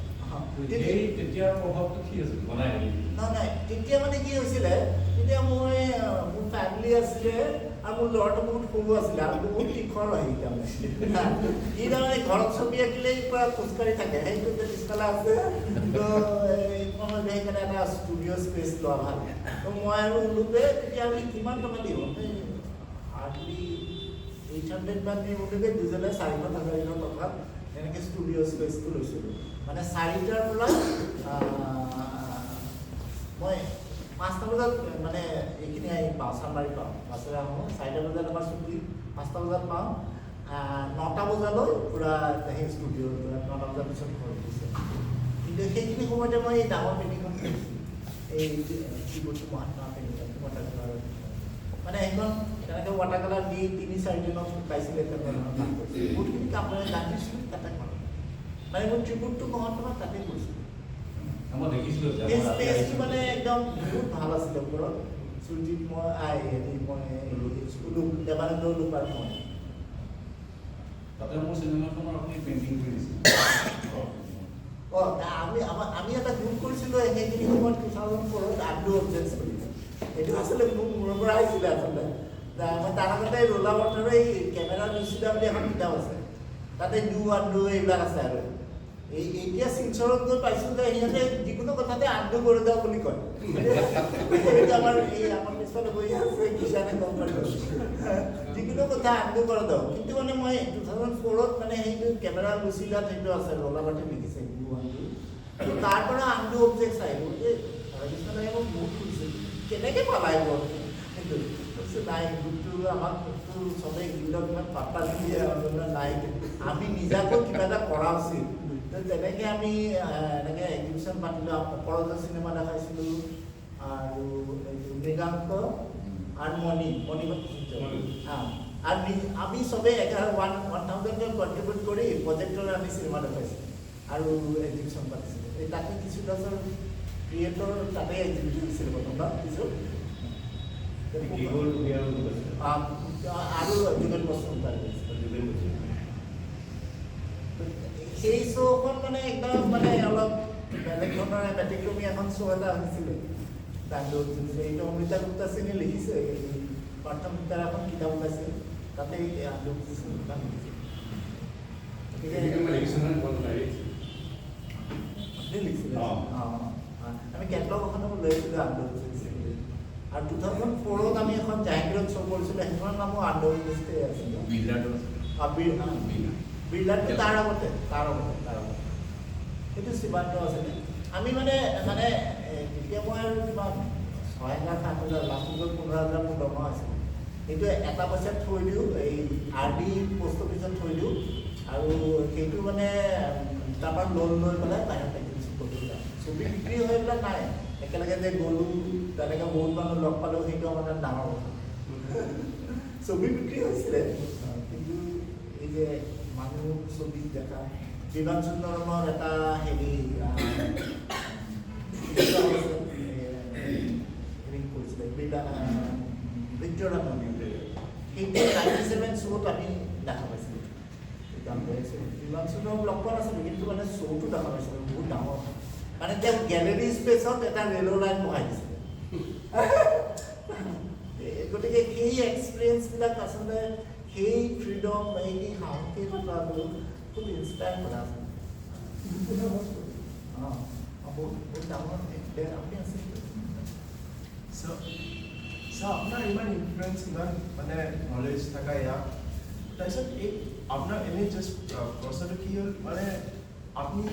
সেই তেতিয়াৰ প্ৰভাৱটো কি আছিল বনাই নাই, তেতিয়া মানে কি হৈছিলে, তেতিয়া মোৰ ফেমিলি আছিলে আৰু মোৰ ল'ৰাটো বহুত সৰু আছিলে আৰু বহুত তীখৰ হয় তাৰমানে। ই তাৰমানে ঘৰত ছবি আঁকিলেই পৰা খোজকাঢ়ি থাকে, সেইটো পিছফালে আছে। তো সেইকাৰণে এটা ষ্টুডিঅ' স্পেচ লোৱা ভাল। তো মই আৰু ওলোপে তেতিয়া আমি কিমান টকা দিওঁ, হাৰ্ডলি 800 মান দিম ওলোপে, দুজনে 400,000 টকাত এনেকৈ ষ্টুডিঅ' স্পেচটো লৈছিলোঁ। মানে 4টাৰ পৰা মই 5টা বজাত মানে এইখিনি আহি পাওঁ, চানমাৰি পাওঁ, বাছেৰে আহোঁ। 4টা বজাত আমাৰ ছুটি, 5টা বজাত পাওঁ। 9টা বজালৈ পূৰা সেই ষ্টুডিঅ'ৰ পৰা 9টা বজাৰ পিছত ঘৰ গৈছে। কিন্তু সেইখিনি সময়তে মই এই ডাঙৰ পেইণ্টিংখন কৰিছিলোঁ, এই শিৱটো মহাত্মা পেইণ্টিং ৱাটাৰ কালাৰ। মানে সেইখন তেনেকৈ ৱাটাৰ কালাৰ দি 3-4 দিনত পাইছিলে, তেনেকুৱা ধৰণৰ কাম কৰিছিলোঁ। বহুতখিনি কাম মানে জানিছিলোঁ তাতে কৰা, মানে মোৰ ট্ৰিবিউটটো মহাত্মা তাতে কৰিছিলোঁ। মই দেখিছিলোঁ এই স্পেচটো মানে একদম বহুত ভাল আছিলে। ওপৰত সুজিত মই দেৱানন্দ লোক আৰু মই তাতে মোৰ চিনেমাখনৰ আপুনি পেইণ্টিং কৰি দিছিল। আমি এটা গ্ৰুপ কৰিছিলোঁ সেইখিনি সময়ত 2004ত আণ্ডু অবজেক্টছ বুলি। এইটো আচলতে মোৰ মূৰৰ পৰা আহিছিলে আচলতে। মই তাৰ আগতে ৰোলা ৱাটাৰৰ এই কেমেৰা নিচিনা বুলি এখন কিতাপ আছে, তাতে ডু আণ্ডু এইবিলাক আছে আৰু। এতিয়া শিলচৰত গৈ পাইছোঁ যে সিহঁতে যিকোনো কথাতে আনটো কৰি দিয়ক বুলি কয় আমাৰ পিছফালে বহি আছে কিষাণে গম পালোঁ যিকোনো কথা আনটো কৰি দিয়ক কিন্তু মানে মই 2004 মানে সেইটো কেমেৰা গুচিলাত সেইটো আছে ৰলাবাটে লিখিছে তাৰ পৰা আনটো অবজেক্ট আহিব যে ৰাজস্থানে মোক বহুত খুলিছে কেনেকৈ পালাই বৰ কিন্তু নাই গ্ৰুপটো আমাক চবেই গিলত ইমান পাত্তা দিয়ে নাই আমি নিজাকৈ কিবা এটা কৰা উচিত তেনেকৈ আমি এনেকৈ এক্সিবিশ্যন পাতিলোঁ অপৰাধ চিনেমা দেখাইছিলোঁ আৰু মৃগাংক আৰু মণি আৰু আমি চবেই 1000 কণ্ট্ৰিবিউট কৰি প্ৰজেক্টৰ আমি চিনেমা দেখাইছিলোঁ আৰু এক্সিবিশ্যন পাতিছিলোঁ এই তাতে কিছু বছৰ ক্ৰিয়েটৰ তাতে এক্সিবিশ্যন দিছিলোঁ প্ৰথমবাৰ কিছু আৰু যুগল বস্তু সেই শ্ব'খন মানে একদম মানে অলপ বেলেগ ধৰণৰ ব্যতিক্ৰমী এখন শ্ব' এটা হৈছিলে তাণ্ডৱ এইটো অমৃতা গুপ্তা সিঙে লিখিছে প্ৰথম তাৰ এখন কিতাপ ওলাইছে তাতে লিখিছিলে আমি কেটলগ এখনো লৈছিলোঁ আন্দোলন আৰু 2004 আমি এখন জাহিৰত শ্ব' কৰিছিলোঁ সেইখনৰ নামো আন্দোলন আছিলে বিৰলাটো তাৰ আগতে সেইটো সীমান্ত আছিলে আমি মানে যেতিয়া মই আৰু কিমান 6,000-7,000 লাষ্টত 15,000 মোৰ দৰমহা আছিলে সেইটো এটা পইচাত থৈ দিওঁ এই RD পোষ্ট অফিচত থৈ দিওঁ আৰু সেইটো মানে তাৰপৰা লোন লৈ পেলাই বাহিৰত ছবি বিক্ৰী হৈ পেলাই নাই একেলগে যে গ'লোঁ তেনেকৈ বহুত মানুহ লগ পালোঁ সেইটো আমাৰ ডাঙৰ কথা ছবি বিক্ৰী হৈছিলে কিন্তু এই যে মানুহ ছবি দেখা বিমান সুন্দৰমৰ এটা হেৰি কৰিছিলে ভিক্টৰিয়া মন্দিৰ সেইটো 97 শ্ব'ত আমি দেখা পাইছিলোঁ বিমান সুন্দৰম লগ পোৱা নাছিলোঁ কিন্তু মানে শ্ব'টো দেখা পাইছিলোঁ বহুত ডাঙৰ মানে তেওঁ গেলেৰী স্পেচত এটা ৰেলৰ লাইন বহাই দিছিলে গতিকে সেই এক্সপিৰিয়েঞ্চবিলাক আচলতে সেই ফ্ৰীডম এই সাহসী কথাটো খুব ইনস্পায়াৰ কৰা আছে বহুত ডাঙৰ আপুনি আছে আপোনাৰ ইমান ইনফ্লুৱেঞ্চ ইমান মানে নলেজ থকা ইয়াত তাৰপিছত এই আপোনাৰ এনেই জাষ্ট প্ৰশ্নটো কি হ'ল মানে আপুনি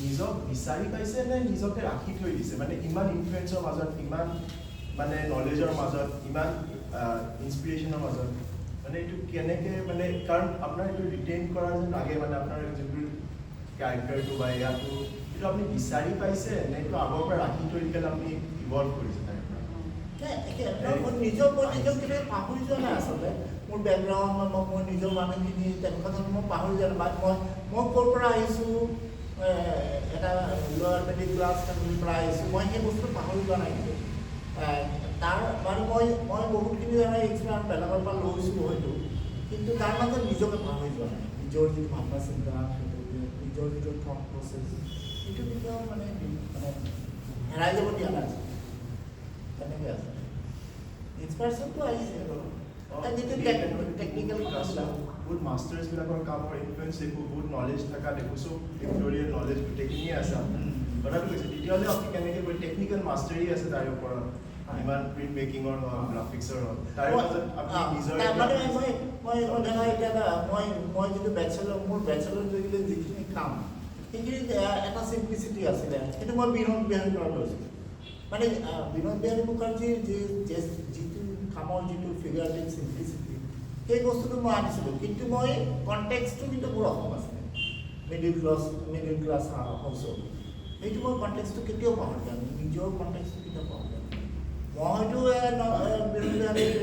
নিজক বিচাৰি পাইছে নে নিজকে ৰাখি থৈ দিছে মানে ইমান ইনফ্লুৱেঞ্চৰ মাজত ইমান মানে নলেজৰ মাজত ইমান ইনস্পিৰেশ্যনৰ মাজত মানে এইটো কেনেকৈ মানে কাৰণ আপোনাৰ এইটো ৰিটেইন কৰা যেন লাগে মানে আপোনাৰ যোনটো কেৰেক্টাৰটো বা ইয়াতো এইটো আপুনি বিচাৰি পাইছে নে এইটো আগৰ পৰা ৰাখি থৈ পেলাই আপুনি ইভল্ভ কৰিছে তাৰ পৰা নিজক কেতিয়াবা পাহৰি যোৱা নাই আচলতে মোৰ বেকগ্ৰাউণ্ড মোৰ নিজৰ মানুহখিনি তেনেকুৱা ধৰণৰ মই পাহৰি যোৱা নাই মই ক'ৰ পৰা আহিছোঁ এটা লোৱাৰ মিডিল ক্লাছ ফেমিলিৰ পৰা আহিছোঁ মই সেই বস্তুটো পাহৰি যোৱা নাই কিন্তু তাৰ মানে মই বহুতখিনি ধৰণৰ এক্সপিৰিয়েঞ্চ বেলেগৰ পৰা লৈছোঁ হয়তো কিন্তু তাৰ মাজত নিজকে পাহৰি যোৱা নাই নিজৰ যিটো ভাৱনা চিন্তা নিজৰ যিটো থট প্ৰচেছ সেইটো কেতিয়াও মানে হেৰাই যাব দিয়া নাই তেনেকৈ আছে ইনস্পিৰেশ্যনটো আহিছে বাৰু যিটো টেকনিকেল ক্লাছ বহুত মাষ্টাৰ্ছবিলাকৰ কামৰ ইনফ্লুৱেঞ্চ দেখোঁ বহুত নলেজ থকা দেখোঁ চব ভিক্টৰিয়েল নলেজ গোটেইখিনিয়ে আছে কথাটো কৈছে তেতিয়াহ'লে আপুনি কেনেকৈ কৰি টেকনিকেল মাষ্টাৰী আছে তাৰে ওপৰত ইমান প্ৰিণ্ট মেকিঙৰ হওক গ্ৰাফিক্সৰ হওক তাৰে মাজত আপুনি নিজৰ মই যিটো মোৰ বেচেলৰ যিখিনি কাম সেইখিনি এটা চিম্প্লিচিটি আছিলে সেইটো মই বিনোদ বিহাৰীৰ পৰা লৈছিলোঁ মানে বিনোদ বিহাৰী মুখাৰ্জীৰ যিটো কামৰ যিটো ফিগাৰেটিভ চিম্প্লিচিটি সেই বস্তুটো মই আনিছিলোঁ কিন্তু মই কণ্টেক্সটো কিন্তু মোৰ অসম আছিলে মিডিল ক্লাছ হাউচৰ সেইটো মই কণ্টেক্সটো কেতিয়াও পাহৰি যোৱা নাই নিজৰ কণ্টেক্সটো কেতিয়াও পাহৰি যোৱা নাই মই হয়তো বিনোদ বিহাৰীৰ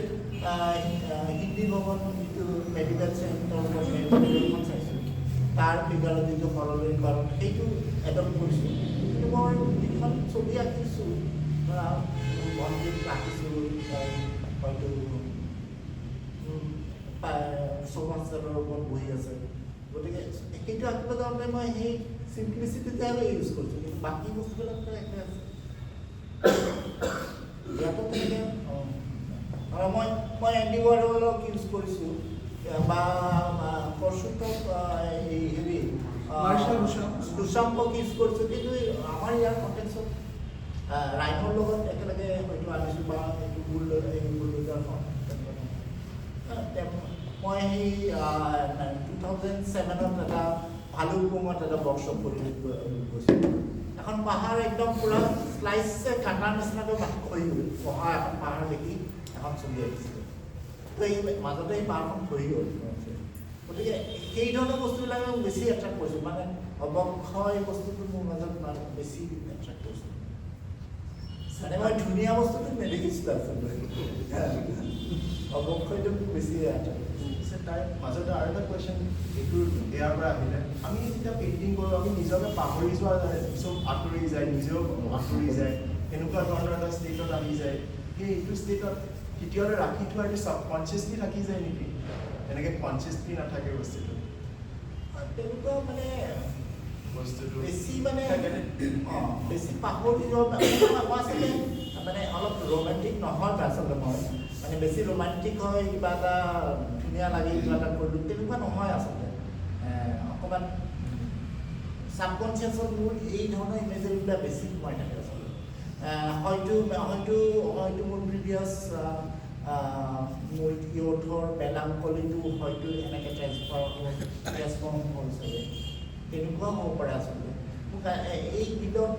হিন্দী ভৱনৰ যিটো মেডিকেল চেণ্টাৰ মেডিকেলখন চাইছোঁ তাৰ ফিগাৰৰ যিটো সৰলীকৰণ সেইটো এডপ্ট কৰিছোঁ কিন্তু মই যিখন ছবি আঁকিছোঁ ধৰা মন্দিৰ আঁকিছোঁ হয়তো চৌমাষ্টাৰৰ ওপৰত বহি আছে গতিকে সেইটো আঁকিব যাওঁতে মই সেই চিম্প্লিচিটিতে আৰু ইউজ কৰিছোঁ কিন্তু বাকী বস্তুবিলাকতো একে আছে ইয়াতো তেনেকৈ আৰু মই এণ্ডি ৱাৰহলক ইউজ কৰিছোঁ বা পৰশুতক এই হেৰি দুচাম্পক ইউজ কৰিছোঁ, কিন্তু আমাৰ ইয়াৰ কণ্টেক্সত ৰাইনৰ লগত একেলগে হয়তো আনিছোঁ বা এইটো বুলডোজাৰখন মই সেই 2007 এটা ভালুকপুঙত এটা ৱৰ্কশ্বপ কৰি গৈছিলোঁ। এখন পাহাৰ একদম পুৰা শ্লাইছে কাটাৰ নিচিনাকৈ খহি গ'ল, পঢ়া এখন পাহাৰ দেখি এখন ছবি আহিছিলে। তো এই মাজতে এই পাহাৰখন খহি গ'ল। গতিকে সেই ধৰণৰ বস্তুবিলাক বেছি এট্ৰেক্ট কৰিছোঁ, মানে অৱক্ষয় বস্তুটো মোৰ মাজত বেছি এট্ৰেক্ট কৰিছোঁ। মানে মই ধুনীয়া বস্তুটো নেদেখিছিলোঁ আচলতে, অৱক্ষয়টো বেছি এট্ৰেক্ট কৰিছোঁ। তাৰ মাজতে আৰু এটা কুৱেশ্যন এইটো ইয়াৰ পৰা আহিলে, আমি যেতিয়া পেইণ্টিং কৰোঁ আমি নিজকে পাহৰি যোৱা যায়, চব আঁতৰি যায়, নিজেও আঁতৰি যায়, এনেকুৱা ধৰণৰ এটা ষ্টেটত আহি যায়। সেই এইটো ষ্টেটত কেতিয়াবা ৰাখি থোৱা এইটো ছাবকনচিয়াছলি থাকি যায় নেকি, এনেকৈ কনচিয়াছলি নাথাকে বস্তুটো? তেনেকুৱা মানে বস্তুটো বেছি মানে বেছি পাহৰি যোৱা মই আচলতে মানে অলপ ৰোমান্টিক নহয় আচলতে, মই মানে বেছি ৰোমান্টিক হয় কিবা এটা ধুনীয়া লাগে কিবা এটা কৰিলোঁ তেনেকুৱা নহয় আচলতে। অকণমান ছাবকনচিয়াছত মোৰ এই ধৰণৰ ইমেজেৰিবিলাক বেছি সোমাই থাকে আচলতে। হয়তো মোৰ প্ৰিভিয়াছ মোৰ ইয়থৰ মেলাংকলিটো হয়তো এনেকৈ ট্ৰেন্সফৰ্ম হ'ল চাগে, তেনেকুৱাও হ'ব পাৰে আচলতে। মোক এই বিলত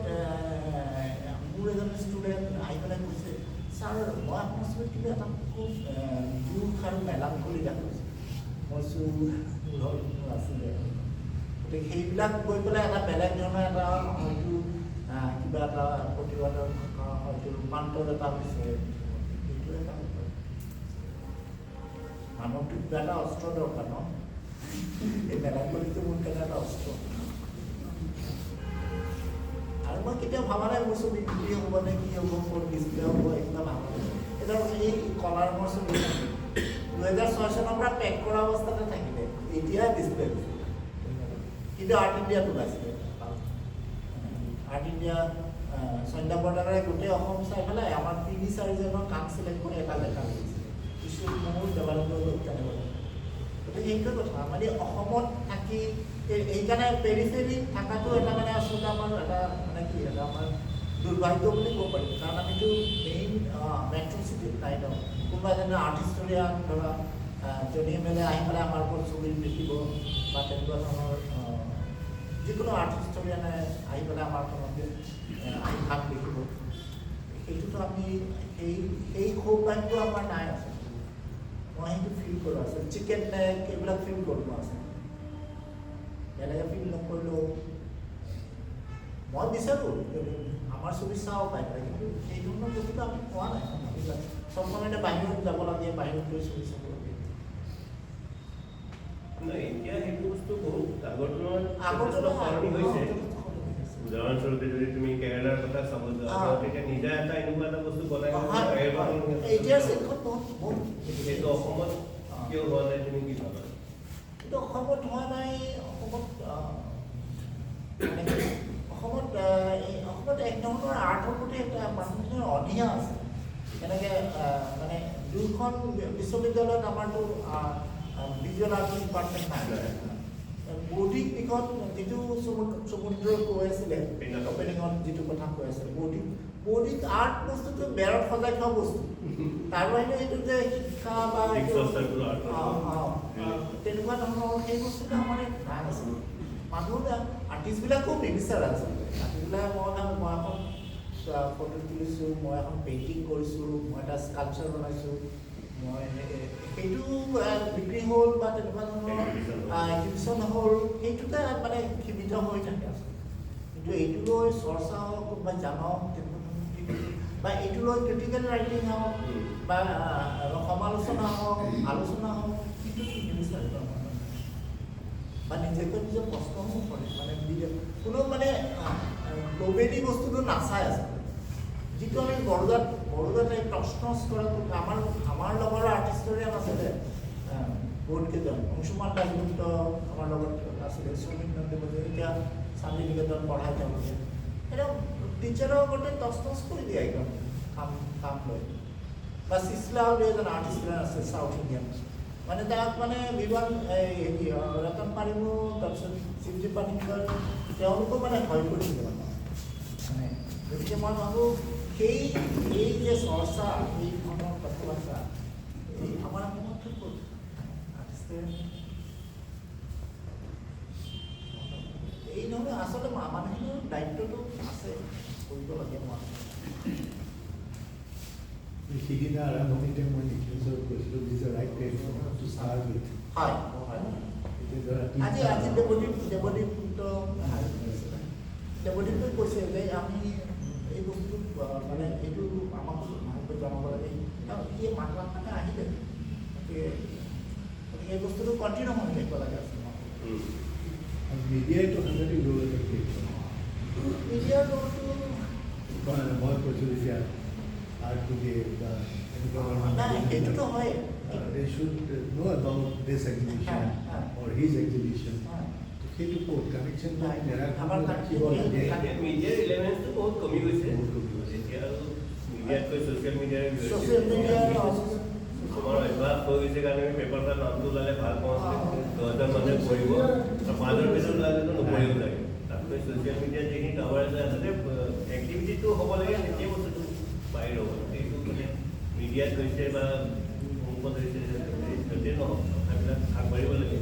মোৰ এজন ষ্টুডেণ্ট আহি পেলাই কৈছে, ছাৰ মই আপোনাৰ ওচৰত কিবা এটা খুব দুখ আৰু মেলাংকলি দেখা পাইছোঁ। মই মোৰ আছিলে, গতিকে সেইবিলাক গৈ পেলাই এটা বেলেগ ধৰণৰ এটা হয়তো কিবা এটা প্ৰতিবাদৰ হয়তো ৰূপান্তৰ এটা হৈছে, সেইটোৱে এটা হ'ব পাৰে। মানুহটো কিবা এটা অস্ত্ৰ দৰকাৰ ন, এই মেলাংকলিটো মোৰ কাৰণে এটা অস্ত্ৰ। আৰু মই কেতিয়াও ভবা নাই মোৰ ছবি বিক্ৰী হ'ব নে কি হ'ব, ক'ত ডিছপ্লে হ'ব, এইবিলাক ভাবা নাই। এতিয়া এই কলাৰ মোৰ ছবি 2006 চনৰ পৰা পেক কৰা অৱস্থাতে থাকিলে, এতিয়া ডিছপ্লে হৈছে। কিন্তু আৰ্ট ইণ্ডিয়াত ওলাইছিলে, আৰ্ট ইণ্ডিয়া সন্ধ্যা বৰদাৰে গোটেই অসম চাই পেলাই আমাৰ 3-4জনৰ কাম চিলেক্ট কৰি এটা লেখা লিখিছিলে, কিছু মোৰ ডেভেলপমেণ্ট জানিব লাগে। গতিকে সেইটোৱে কথা, মানে অসমত থাকি এইকাৰণে পেৰিফেৰি থকাটো এটা মানে আচলতে আমাৰ এটা মানে কি এটা আমাৰ দুৰ্ভাগ্য বুলি ক'ব পাৰি, কাৰণ আমিতো মেইন মেট্ৰ' চিটিত নাই ন। কোনোবা এজনে আৰ্টিষ্টৰীয়া ধৰা জনি মেলে আহি পেলাই আমাৰ ওপৰত ছবি লিখিব বা তেনেকুৱা ধৰণৰ যিকোনো আৰ্টিষ্টৰীয়ানে আহি পেলাই আমাৰ কামতে আহি ভাগ লিখিব, সেইটোতো আমি সেই সৌভাগ্য আমাৰ নাই আছে। মই সেইটো ফিল কৰোঁ আছে, চিকেন নেক এইবিলাক ফিল কৰোঁ আছে, বেলেগে ফিল নকৰিলেও মই বিচাৰোঁ আমাৰ ছবি চাওঁ পাই পেলাই, কিন্তু সেই ধৰণৰ বস্তুটো আমি পোৱা নাই। চব সময়তে বাহিৰত যাব লাগে, বাহিৰত গৈ ছবি চাব লাগে। নাই, এতিয়া সেইটো বস্তু বহুত আগৰ আগৰ সলনি হৈছে। তুলনাত উদাহৰণস্বৰূপে যদি তুমি কেৰেলাৰ কথা চাব যোৱা, তেতিয়া নিজা এটা এনেকুৱা এটা বস্তু বনাই এতিয়া চিটখন বহুত সেইটো অসমত কিয় হোৱা নাই তুমি কি ভাবা? কিন্তু অসমত হোৱা নাই। অসমত এক ধৰণৰ আৰ্টৰ প্ৰতি এটা মানুহৰ অনীহা আছে। এনেকৈ মানে দুখন বিশ্ববিদ্যালয়ত আমাৰতো ভিজুৱেল আৰ্ট ডিপাৰ্টমেণ্ট নাই। বৌদ্ধিক দিশত যিটো সমুদ্ৰ কৈ আছিলে অপেনিঙত যিটো কথা কৈ আছিলে, বৌদ্ধিক আৰ্ট বস্তুটো বেৰত সজাই থোৱা বস্তু, তাৰ বাহিৰে এইটো যে শিক্ষা বা তেনেকুৱা ধৰণৰ সেই বস্তুটো আমাৰ নাই আছিলে। মানুহ আৰ্টিষ্টবিলাকেও নিবিচাৰে আচলতে। আৰ্টিষ্টবিলাক মই এখন ফটো তুলিছোঁ, মই এখন পেইণ্টিং কৰিছোঁ, মই এটা স্কাল্পচাৰ বনাইছোঁ, মই সেইটো বিক্ৰী হ'ল বা তেনেকুৱা ধৰণৰ এক্সিবিশ্যন হ'ল, সেইটোতে মানে সীমিত হৈ থাকে আচলতে। কিন্তু এইটো লৈ চৰ্চা হওক বা জানক বা এইটো লৈ ক্ৰিটিকেল ৰাইটিং হওক বা সমালোচনা হওক, আলোচনা হওক, সেইটো নিবিচাৰে বা নিজকে নিজৰ প্ৰশ্নসমূহ কৰে। মানে কোনো মানে গ্ল'বেলি বস্তুটো নাচায় আচলতে। যিটো আমি বড়োদাত এই প্ৰশ্ন কৰাটো আমাৰ লগৰ আৰ্টিষ্টৰীয়ান আছিলে বহুতকেইজন, অংশুমান দাসগুপ্ত আমাৰ লগত আছিলে, সুমিত নন্দী, এতিয়া শান্তি নিকেতন পঢ়াই তেওঁলোকে। একদম টিচাৰৰ আগতে টচ কৰি দিয়ে একদম কাম লৈ। বা চিচলা বুলি এজন আৰ্টিষ্ট আছে চাউথ ইণ্ডিয়ান, মানে তাক মানে বিমান হেৰি ৰতন পাৰিব তাৰপিছত শিৱজী পানিকৰ তেওঁলোকো মানে ভয় কৰিছিলে মানে গতিকে মই ভাবোঁ এই যে চৰ্চা এই ধৰণৰ কথা বাৰ্তা এই আমাৰ সমৰ্থন কৰোঁ আৰ্টিষ্টে এই নহয় আচলতে মানুহখিনিৰ দায়িত্বটো আছে কৰিব লাগে সিদিনা আৰম্ভণিতে মই নিখিলেশক কৈছিলোঁ this right platform to start with হয় আজি দেৱদীপটো কৈছে যে আমি এই বস্তুটো মানে এইটো আমাক ভালকৈ জনাব লাগে এই মাতলাক মানে আহিলে গতিকে এই বস্তুটো কণ্টিনিউ হৈ থাকিব লাগে আচলতে মিডিয়াইটো সাংঘাতিক ৰোল এটা প্লে কৰে মিডিয়াৰ ৰোলটো মই কৈছোঁ যেতিয়া আৰ্ট ব্ৰিগেড বা এনেকুৱা নাই সেইটোতো হয় they should know about this exhibition or his exhibition. সেইটো ক'ত কানেকশ্যন ৰাখিব লাগে মিডিয়াৰ ৰিলেভেঞ্চটো বহুত কমি গৈছে এতিয়া আৰু মিডিয়াতকৈ ছ'চিয়েল মিডিয়াৰ আমাৰ অভ্যাস হৈ গৈছে কাৰণে আমি পেপাৰখন নামটো ওলালে ভাল পাওঁ 10,000 মানুহে পঢ়িব আৰু 5,000 পেজত ওলালেতো নপঢ়িব লাগে তাতকৈ ছ'চিয়েল মিডিয়াত যিখিনি কাভাৰেজ আচলতে এক্টিভিটিটো হ'ব লাগে তেতিয়া বস্তুটো বাহিৰ হ'ব এইটো মানে মিডিয়াত হৈছে বা মুখত হৈছে য'তেই নহওক কথাবিলাক আগবাঢ়িব লাগে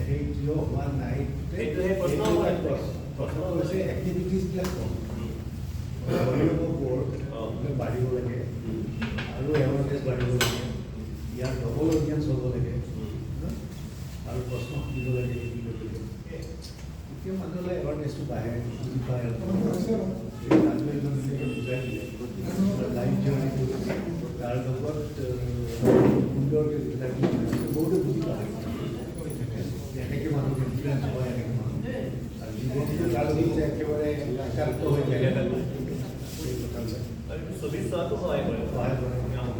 সেই কিয় হোৱা নাই সেইটো সেই প্ৰশ্ন প্ৰশ্ন হৈছে এক্টিভিটিজবিলাক কম বাঢ়িব লাগে আৰু এৱাৰনেছ বাঢ়িব লাগে ইয়াৰ ডবল অডিয়েঞ্চ হ'ব লাগে আৰু প্ৰশ্ন সুধিব লাগে তেতিয়া মানুহলৈ এৱাৰনেছটো বাঢ়ে বুজি পায় মানুহ এজন ধুনীয়াকৈ বুজাই দিলে লাইফ জাৰ্ণিটো তাৰ লগত সুন্দৰকৈ বহুতে বুজি পায় এনেকৈ মানুহ ইনফ্লুৱেঞ্চ হয় এনেকৈ মানুহ আৰু জীৱনটো তাৰ লগত যে একেবাৰে একান্ত হৈ যায় সেই কথাবিলাক ছবি চোৱাটো সহায় কৰে সহায় কৰে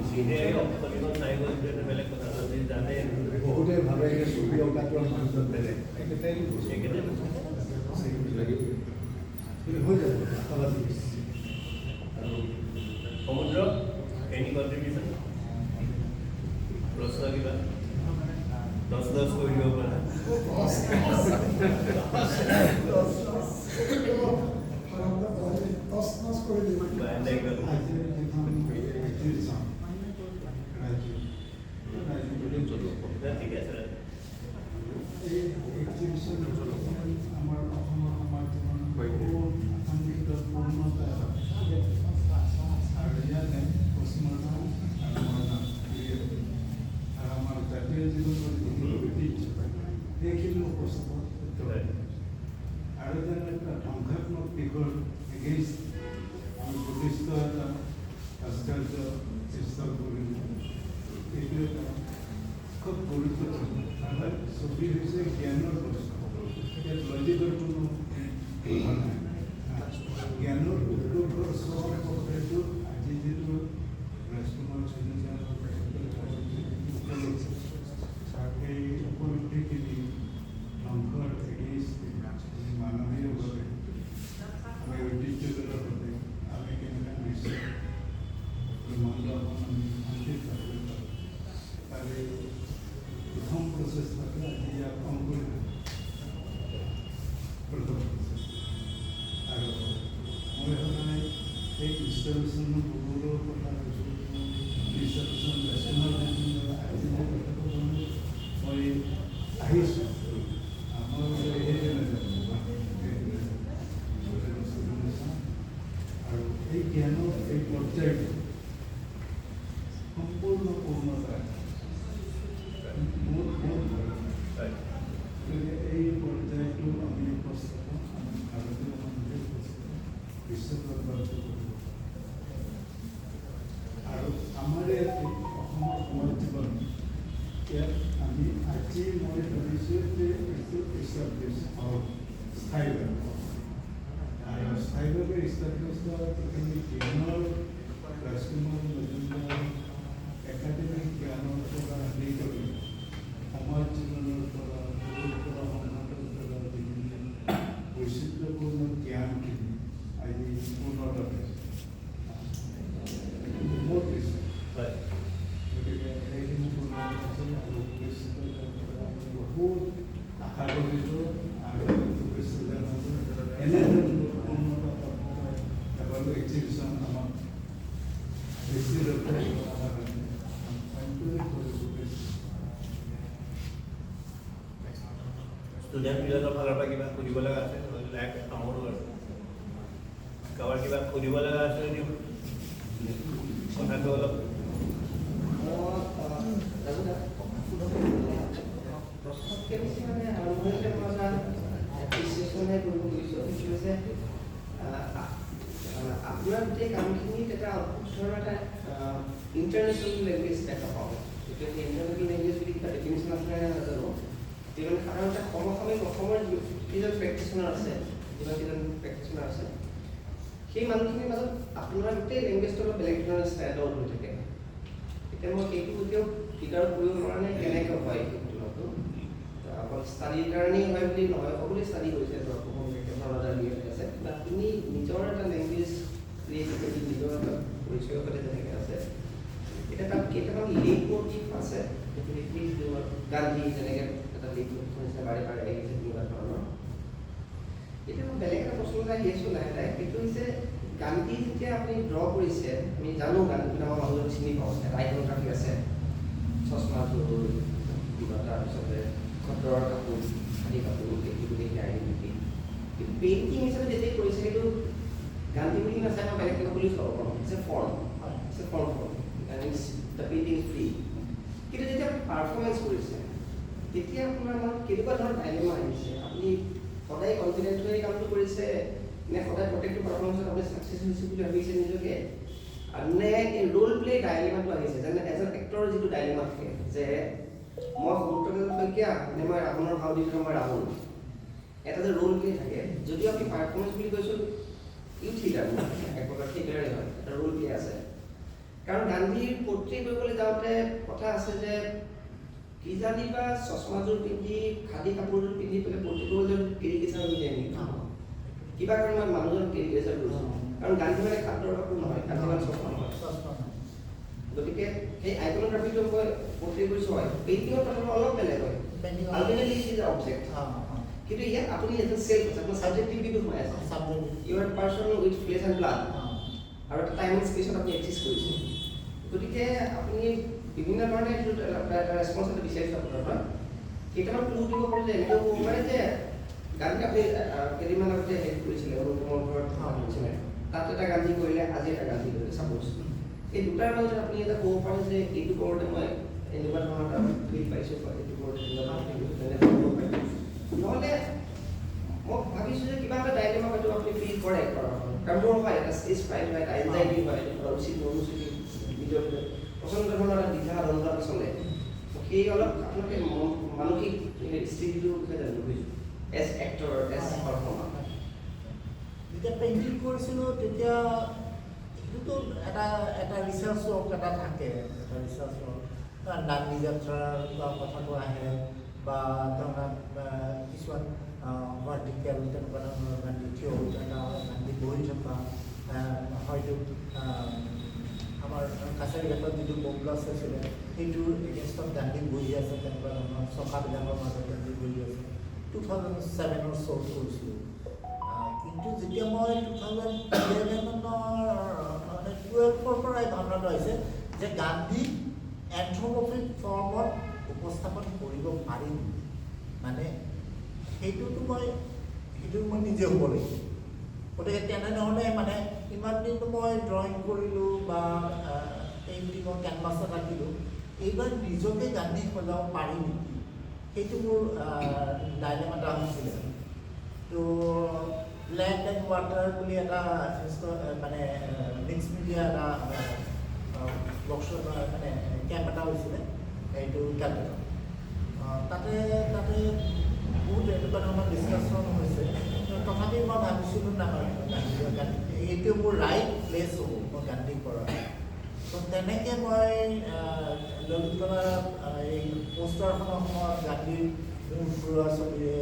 চিনেৰে ছবিখন চাই গ'ল সেইটো বেলেগ কথা যদি জানে বহুতে ভাবে যে ছবি অঁকাটো মানুহজন বেলেগ একেটাই একেটাই হৈ যাব আশাবাদী আৰু সমুদ্ৰ এনি কণ্ট্ৰিবিউশ্যন প্ৰশ্ন কিবা 10 কৰি দিব পাৰা ঠিক আছে আমাৰ অসমৰ সমাজখনত পূৰ্ণতা আৰু ইয়াতে পশ্চিমবংগ আৰু আমাৰ জাতীয় জীৱনৰ সেইখিনি উপস্থাপন আৰু যেন এটা ধ্বংসাত্মক দিশৰ এগেইনষ্ট আমি প্ৰতিষ্ঠ এটা ভাস্কৰ্য চেষ্টা কৰিম এইটো এটা খুব গুৰুত্বপূৰ্ণ ছবি হৈছে জ্ঞানৰ বস্তু ইয়াত লজিকৰ কোনো নাই জ্ঞানৰ উদ্যোগৰ সেইটো আজি যিটো ৰাজকুমাৰ সেই উপলব্ধিখিনি ধ্বংসৰ এগেইনষ্ট মানৱীয়ভাৱে আমি ঐতিহ্যগতভাৱে আমি কেনেকৈ নিশ্চয় ব্ৰহ্মাণ্ডখন আমি শান্তিত পাবলৈ পাৰোঁ তাৰে প্ৰথম প্ৰচেষ্টাটো আজি ইয়াত অংকুৰিত প্ৰথম প্ৰচেষ্টা আৰু মই সদায় এই ইনষ্টালেশ্যনৰ বহুতো কথা কৈছোঁ ইনষ্টালেশ্যন নেশ্যনেল আজি মই কথাটো মই আহিছোঁ আমাৰ আৰু এই জ্ঞানৰ এই পৰ্যায়টো সম্পূৰ্ণ পূৰ্ণতা মোৰ গতিকে এই পৰ্যায়টো আমি উপস্থাপন আমি ভাৰতীয় মানুহে বিশ্বদৰবাৰটো কৰিব আৰু আমাৰ ইয়াত অসমৰ সমাজ জীৱন ইয়াত আমি আজি মই ভাবিছোঁ যে এইটো ইষ্টাব্লিছ হওক স্থায়ীভাৱে আৰু স্থায়ীভাৱে ইষ্টাব্লিছ হোৱা যিখিনি জ্ঞানৰ ৰাজকুমাৰ মজুমদাৰ একাডেমিক জ্ঞানৰ পৰা আদি কৰি সমাজ জীৱনৰ পৰা সংঘাতৰ পৰা বিভিন্ন বৈচিত্ৰ্যপূৰ্ণ জ্ঞানখিনি আজি পূৰ্ণতা মোৰ বিশ্বাস গতিকে সেইখিনি পূৰ্ণতা ভিতৰত আমিতো বেছি এনে উন্নত এবাৰ এক্সিবিশ্যন আমাক বেছি দৰকাৰ ষ্টুডেণ্টবিলাকৰ ফালৰ পৰা কিবা সুধিব লগা আছে লাইক সামৰো আৰু কাৰোবাৰ কিবা সুধিব লগা আছে যদি কথাটো অলপ প্ৰশ্নতকৈ বেছি মানে আৰম্ভণিতে মই এটা এপ্ৰিচিয়েশ্যনহে কৰিব খুজিছোঁ যে আপোনাৰ গোটেই কামখিনিত এটা অদ্ভুত ধৰণৰ এটা ইণ্টাৰনেশ্যনেল লেংগুৱেজ দেখা পাওঁ গতিকে সেই ইণ্টাৰনেশ্যনেল লেংগুৱেজ বুলি কিবা ডেফিনেশ্যন আছে নাজানো যিমান সাধাৰণতে সমসাময়িক অসমৰ যিজন প্ৰেক্টিশ্যনাৰ আছে যিমানকেইজন প্ৰেক্টিশ্যনাৰ আছে সেই মানুহখিনিৰ মাজত আপোনাৰ গোটেই লেংগুৱেজটো অলপ বেলেগ ধৰণৰ ষ্টাইলত হৈ থাকে এতিয়া মই সেইটো এতিয়াও ফিগাৰ কৰিব পৰা নাই কেনেকৈ হয় সেইটো অকল ষ্টাডিৰ কাৰণেই হয় বুলি নহয় সকলোৱে ষ্টাডি কৰিছে ধৰক আছে বা আপুনি নিজৰ এটা লেংগুৱেজ ক্ৰিয়েট কৰি নিজৰ এটা পৰিচয়ৰ সৈতে যেনেকৈ আছে এতিয়া তাত কেইটামান লিড মটিভ আছে গান্ধী যেনেকৈ এটা লিড মটিভ হৈছে বাৰে বাৰে আহিছে তেনেকুৱা ধৰণৰ এতিয়া মই বেলেগ এটা প্ৰশ্ন এটা আহি আছোঁ লাহে লাহে সেইটো হৈছে গান্ধী যেতিয়া আপুনি ড্ৰ কৰিছে আমি জানো গান্ধী নামৰ মানুহজন চিনি পাওঁ এটা আইকনগ্ৰাফী আছে চশমাযোৰ কিবা তাৰপিছতে খটৰৰ কাপোৰ খালী কাপোৰ সেইটো দেখি আইডেণ্টিটি কিন্তু পেইণ্টিং হিচাপে যেতিয়া কৰিছে সেইটো গান্ধী বুলি নাচাই মই বেলেগ কিবা বুলি চাব পাৰোঁ it's a form the painting free কিন্তু যেতিয়া আপুনি পাৰফৰ্মেঞ্চ কৰিছে তেতিয়া আপোনাৰ মনত কেনেকুৱা ধৰণৰ ডাইলেমা আহিছে আপুনি সদায় কনফিডেণ্ট হৈ কামটো কৰিছে নে সদায় প্ৰত্যেকটো পাৰফৰ্মেঞ্চত আপুনি ছাকচেছ হৈছে বুলি ভাবিছে নিজকে নে এই ৰোল প্লে ডাইলেমাটো আহিছে যেনে এজ এন এক্টৰৰ যিটো ডাইলেমা থাকে যে মই সমুদ্ৰকেন্দ্ৰ শইকীয়া নে মই ৰাৱণৰ ভাও দিছোঁ মই ৰাৱণ এটা যে ৰোল প্লে থাকে যদিও আমি পাৰফৰ্মেঞ্চ বুলি কৈছোঁ ইউ থিয়েটাৰ এক প্ৰকাৰ থিয়েটাৰেই হয় এটা ৰোল প্লে আছে কাৰণ গান্ধীৰ পৰ্ট্ৰেট কৰিবলৈ যাওঁতে কথা আছে যে কিজানি বা চশমাযোৰ পিন্ধি খাদী কাপোৰযোৰ পিন্ধি পেলাই পৰ্ট্ৰেট কৰিবলৈ কেৰিকেচাৰ হৈ যায় নেকি কিবা কাৰণত মানুহজন কেৰিকেচাৰ কৰিছোঁ কাৰণ গান্ধী মানে খাদ্যৰ কাপোৰ নহয় গান্ধী মানে চশমা নহয় গতিকে সেই আইকনগ্ৰাফীটো মই পৰ্ট্ৰেট কৰিছোঁ হয় পেইণ্টিঙৰ কথাটো অলপ বেলেগ হয় আল্টিমেটলি ইট ইজ অবজেক্ট কিন্তু ইয়াত আপুনি এটা চেল্ফ আছে আপোনাৰ ছাবজেক্টিভিটিটো সোমাই আছে you are person with flesh and blood আৰু এটা টাইম এণ্ড স্পেচত আপুনি এক্সিষ্ট কৰিছে গতিকে আপুনি বিভিন্ন ধৰণে এটা ৰেছপন্স এটা বিচাৰিছে আপোনাৰ পৰা কেইটামান ক্লু দিব পাৰে যে এনেকৈ ক'ব পাৰে যে গান্ধী আপুনি কেইদিনমান আগতে হেৰি কৰিছিলে অনুপমৰ ঘৰত হৈছিলে তাত এটা গান্ধী কৰিলে আজি এটা গান্ধী কৰিলে ছাপ'জ এই দুটাৰ মাজত আপুনি এটা ক'ব পাৰে যে এইটো কৰোঁতে মই এনেকুৱা ধৰণৰ এটা ফিল পাইছোঁ বা এইটো কৰোঁতে নহ'লে মই ভাবিছোঁ যে কিবা এটা ডাইলেমা হয়তো আপুনি ফিল কৰে কাৰণ মোৰ হয় এটা ষ্টেজ ফ্ৰাইট হয় এটা এনজাইটি হয় উচিত অনুচিত নিজৰ পচন্দ ধৰণৰ এটা দ্বিধা দ্বন্দ্ব চলে সেই অলপ আপোনালোকে মানসিক স্থিতিটোৰ বিষয়ে জানিব খুজিছোঁ এজ এক্টৰ এজ পাৰফৰ্মাৰ যেতিয়া পেইণ্টিং কৰিছিলোঁ তেতিয়া এইটোতো এটা ৰিচাৰ্চ ৱৰ্ক এটা থাকে এটা ৰিচাৰ্চ ৱৰ্ক নান্দী যাত্ৰাৰ কথাটো আহে বা ধৰক কিছুমান ভাৰ্টিকেল তেনেকুৱা ধৰণৰ গান্ধী থিয় হৈ থকা গান্ধী বহি থকা হয়তো আমাৰ কাছাৰীঘাটত যিটো বমব্লাছ আছিলে সেইটোৰ এগেইনষ্টত গান্ধী বহি আছে তেনেকুৱা ধৰণৰ চকাবিলাকৰ মাজত গান্ধী বহি আছে 2007 শ্ব'ত কৰিছিলোঁ কিন্তু যেতিয়া মই 2011-12 পৰাই ভাৱনাটো আহিছে যে গান্ধীক এন্থ্ৰপ'মৰ্ফিক ফৰ্মত উপস্থাপন কৰিব পাৰিম মানে সেইটো মই নিজে হ'ব লাগিব গতিকে তেনেধৰণে মানে ইমান দিন মই ড্ৰয়িং কৰিলোঁ বা পেইণ্টিঙৰ কেনভাছত ৰাখিলোঁ এইবাৰ নিজকে গান্ধী সজাব পাৰি নেকি সেইটো মোৰ ডাইলেমা এটা হৈছিলে তো লেণ্ড এণ্ড ৱাটাৰ বুলি এটা মানে মিক্স মিডিয়া এটা ৱৰ্কশ্বপ মানে কেম্প এটা হৈছিলে এইটো কেম্পত তাতে বহুত এনেকুৱা ধৰণৰ ডিছকাশ্যন হৈছে তথাপি মই ভাবিছিলোঁ নহয় এইটো মোৰ ৰাইট প্লেচ হ'ব মই গান্ধী কৰা তো তেনেকৈ মই ললিতকলা এই পোষ্টাৰখনৰ সময়ত গান্ধীৰ মুখ ঘূৰোৱা ছবিৰে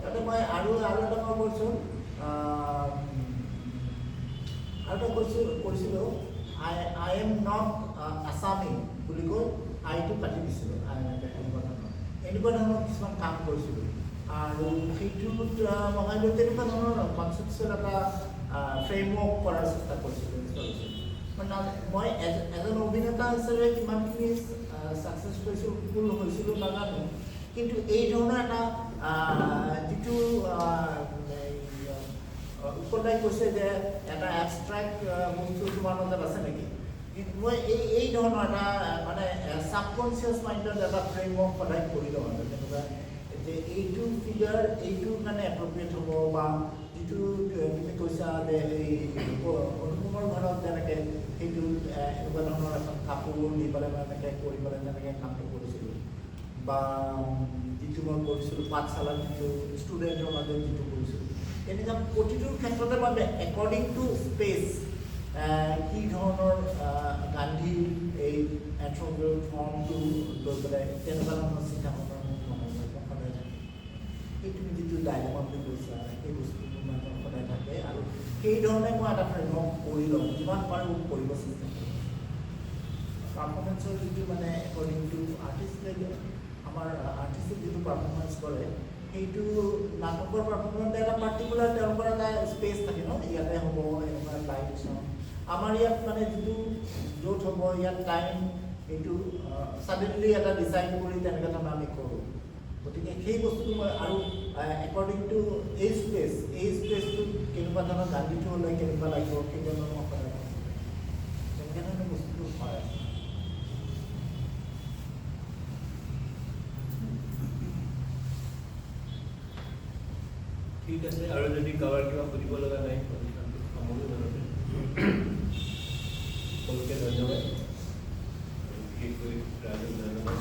তাতে মই আৰু এটা মই কৰিছোঁ আৰু এটা কৰিছিলোঁ আই এম নট আছামী বুলি কৈ আইটো কাটি দিছিলোঁ এনেকুৱা ধৰণৰ কিছুমান কাম কৰিছিলোঁ আৰু সেইটোত মই তেনেকুৱা ধৰণৰ কনচেপচুৱেল এটা ফ্ৰেমৱৰ্ক কৰাৰ চেষ্টা কৰিছিলোঁ মই এজন অভিনেতা হিচাপে কিমানখিনি ছাকচেছফুল হৈছিলোঁ নাজানো কিন্তু এই ধৰণৰ এটা যিটো উৎপন্নাই কৈছে যে এটা এবষ্ট্ৰেক্ট বস্তু তোমাৰ মাজত আছে নেকি মই এই ধৰণৰ এটা মানে ছাবকনচিয়াছ মাইণ্ডত এটা ফ্ৰেমৱৰ্ক সদায় কৰি লওঁ আৰু তেনেকুৱা যে এইটো ফিগাৰ এইটো মানে এপ্ৰপ্ৰিয়েট হ'ব বা যিটো তুমি কৈছা যে এই অনুপমৰ ঘৰত যেনেকৈ সেইটো এনেকুৱা ধৰণৰ এখন কাপোৰ দি পেলাই মই এনেকৈ কৰি পেলাই তেনেকৈ কামটো কৰিছিলোঁ বা যিটো মই কৰিছিলোঁ পাঠশালাত যিটো ষ্টুডেণ্টৰ মাজত যিটো কৰিছিলোঁ তেনেকুৱা প্ৰতিটোৰ ক্ষেত্ৰতে মই একৰ্ডিং টু স্পেচ কি ধৰণৰ গান্ধীৰ এই এন্থ্ৰপ'লজিকেল ফৰ্মটো লৈ পেলাই তেনেকুৱা ধৰণৰ চিন্তা ভাৱনা সদায় থাকে সেই তুমি যিটো ডাইলেমা বুলি কৈছা সেই বস্তুটো মানে সদায় থাকে আৰু সেইধৰণে মই এটা ফ্ৰেমৱৰ্ক কৰি লওঁ যিমান পাৰোঁ কৰিব চেষ্টা কৰোঁ পাৰফৰ্মেঞ্চৰ যিটো মানে একৰ্ডিং টু আৰ্টিষ্ট লাগে আমাৰ আৰ্টিষ্টে যিটো পাৰফৰ্মেঞ্চ কৰে সেইটো নাটকৰ পাৰফৰ্মেঞ্চ এটা পাৰ্টিকুলাৰ তেওঁলোকৰ এটা স্পেচ থাকে ন ইয়াতে হ'ব এনেকুৱা লাইট চাওঁ আমাৰ ইয়াত মানে যিটো য'ত হ'ব ইয়াত টাইম এইটো ছাডেনলি এটা ডিচাইড কৰি তেনেকৈ ধৰণে আমি কৰোঁ গতিকে সেই বস্তুটো মই আৰু একৰ্ডিং টু এই স্পেচটোত কেনেকুৱা ধৰণৰ গান্ধীটো হ'লে কেনেকুৱা লাগিব সেই ধৰণৰ মই সদায় তেনেকৈ ধৰণৰ বস্তুটো হয় ঠিক আছে আৰু যদি কাৰোবাৰ কিবা সুধিব লগা নাই অনুষ্ঠানটো সামৰো ধৰণে সকলোকে ধন্যবাদ বিশেষকৈ ৰাজক ধন্যবাদ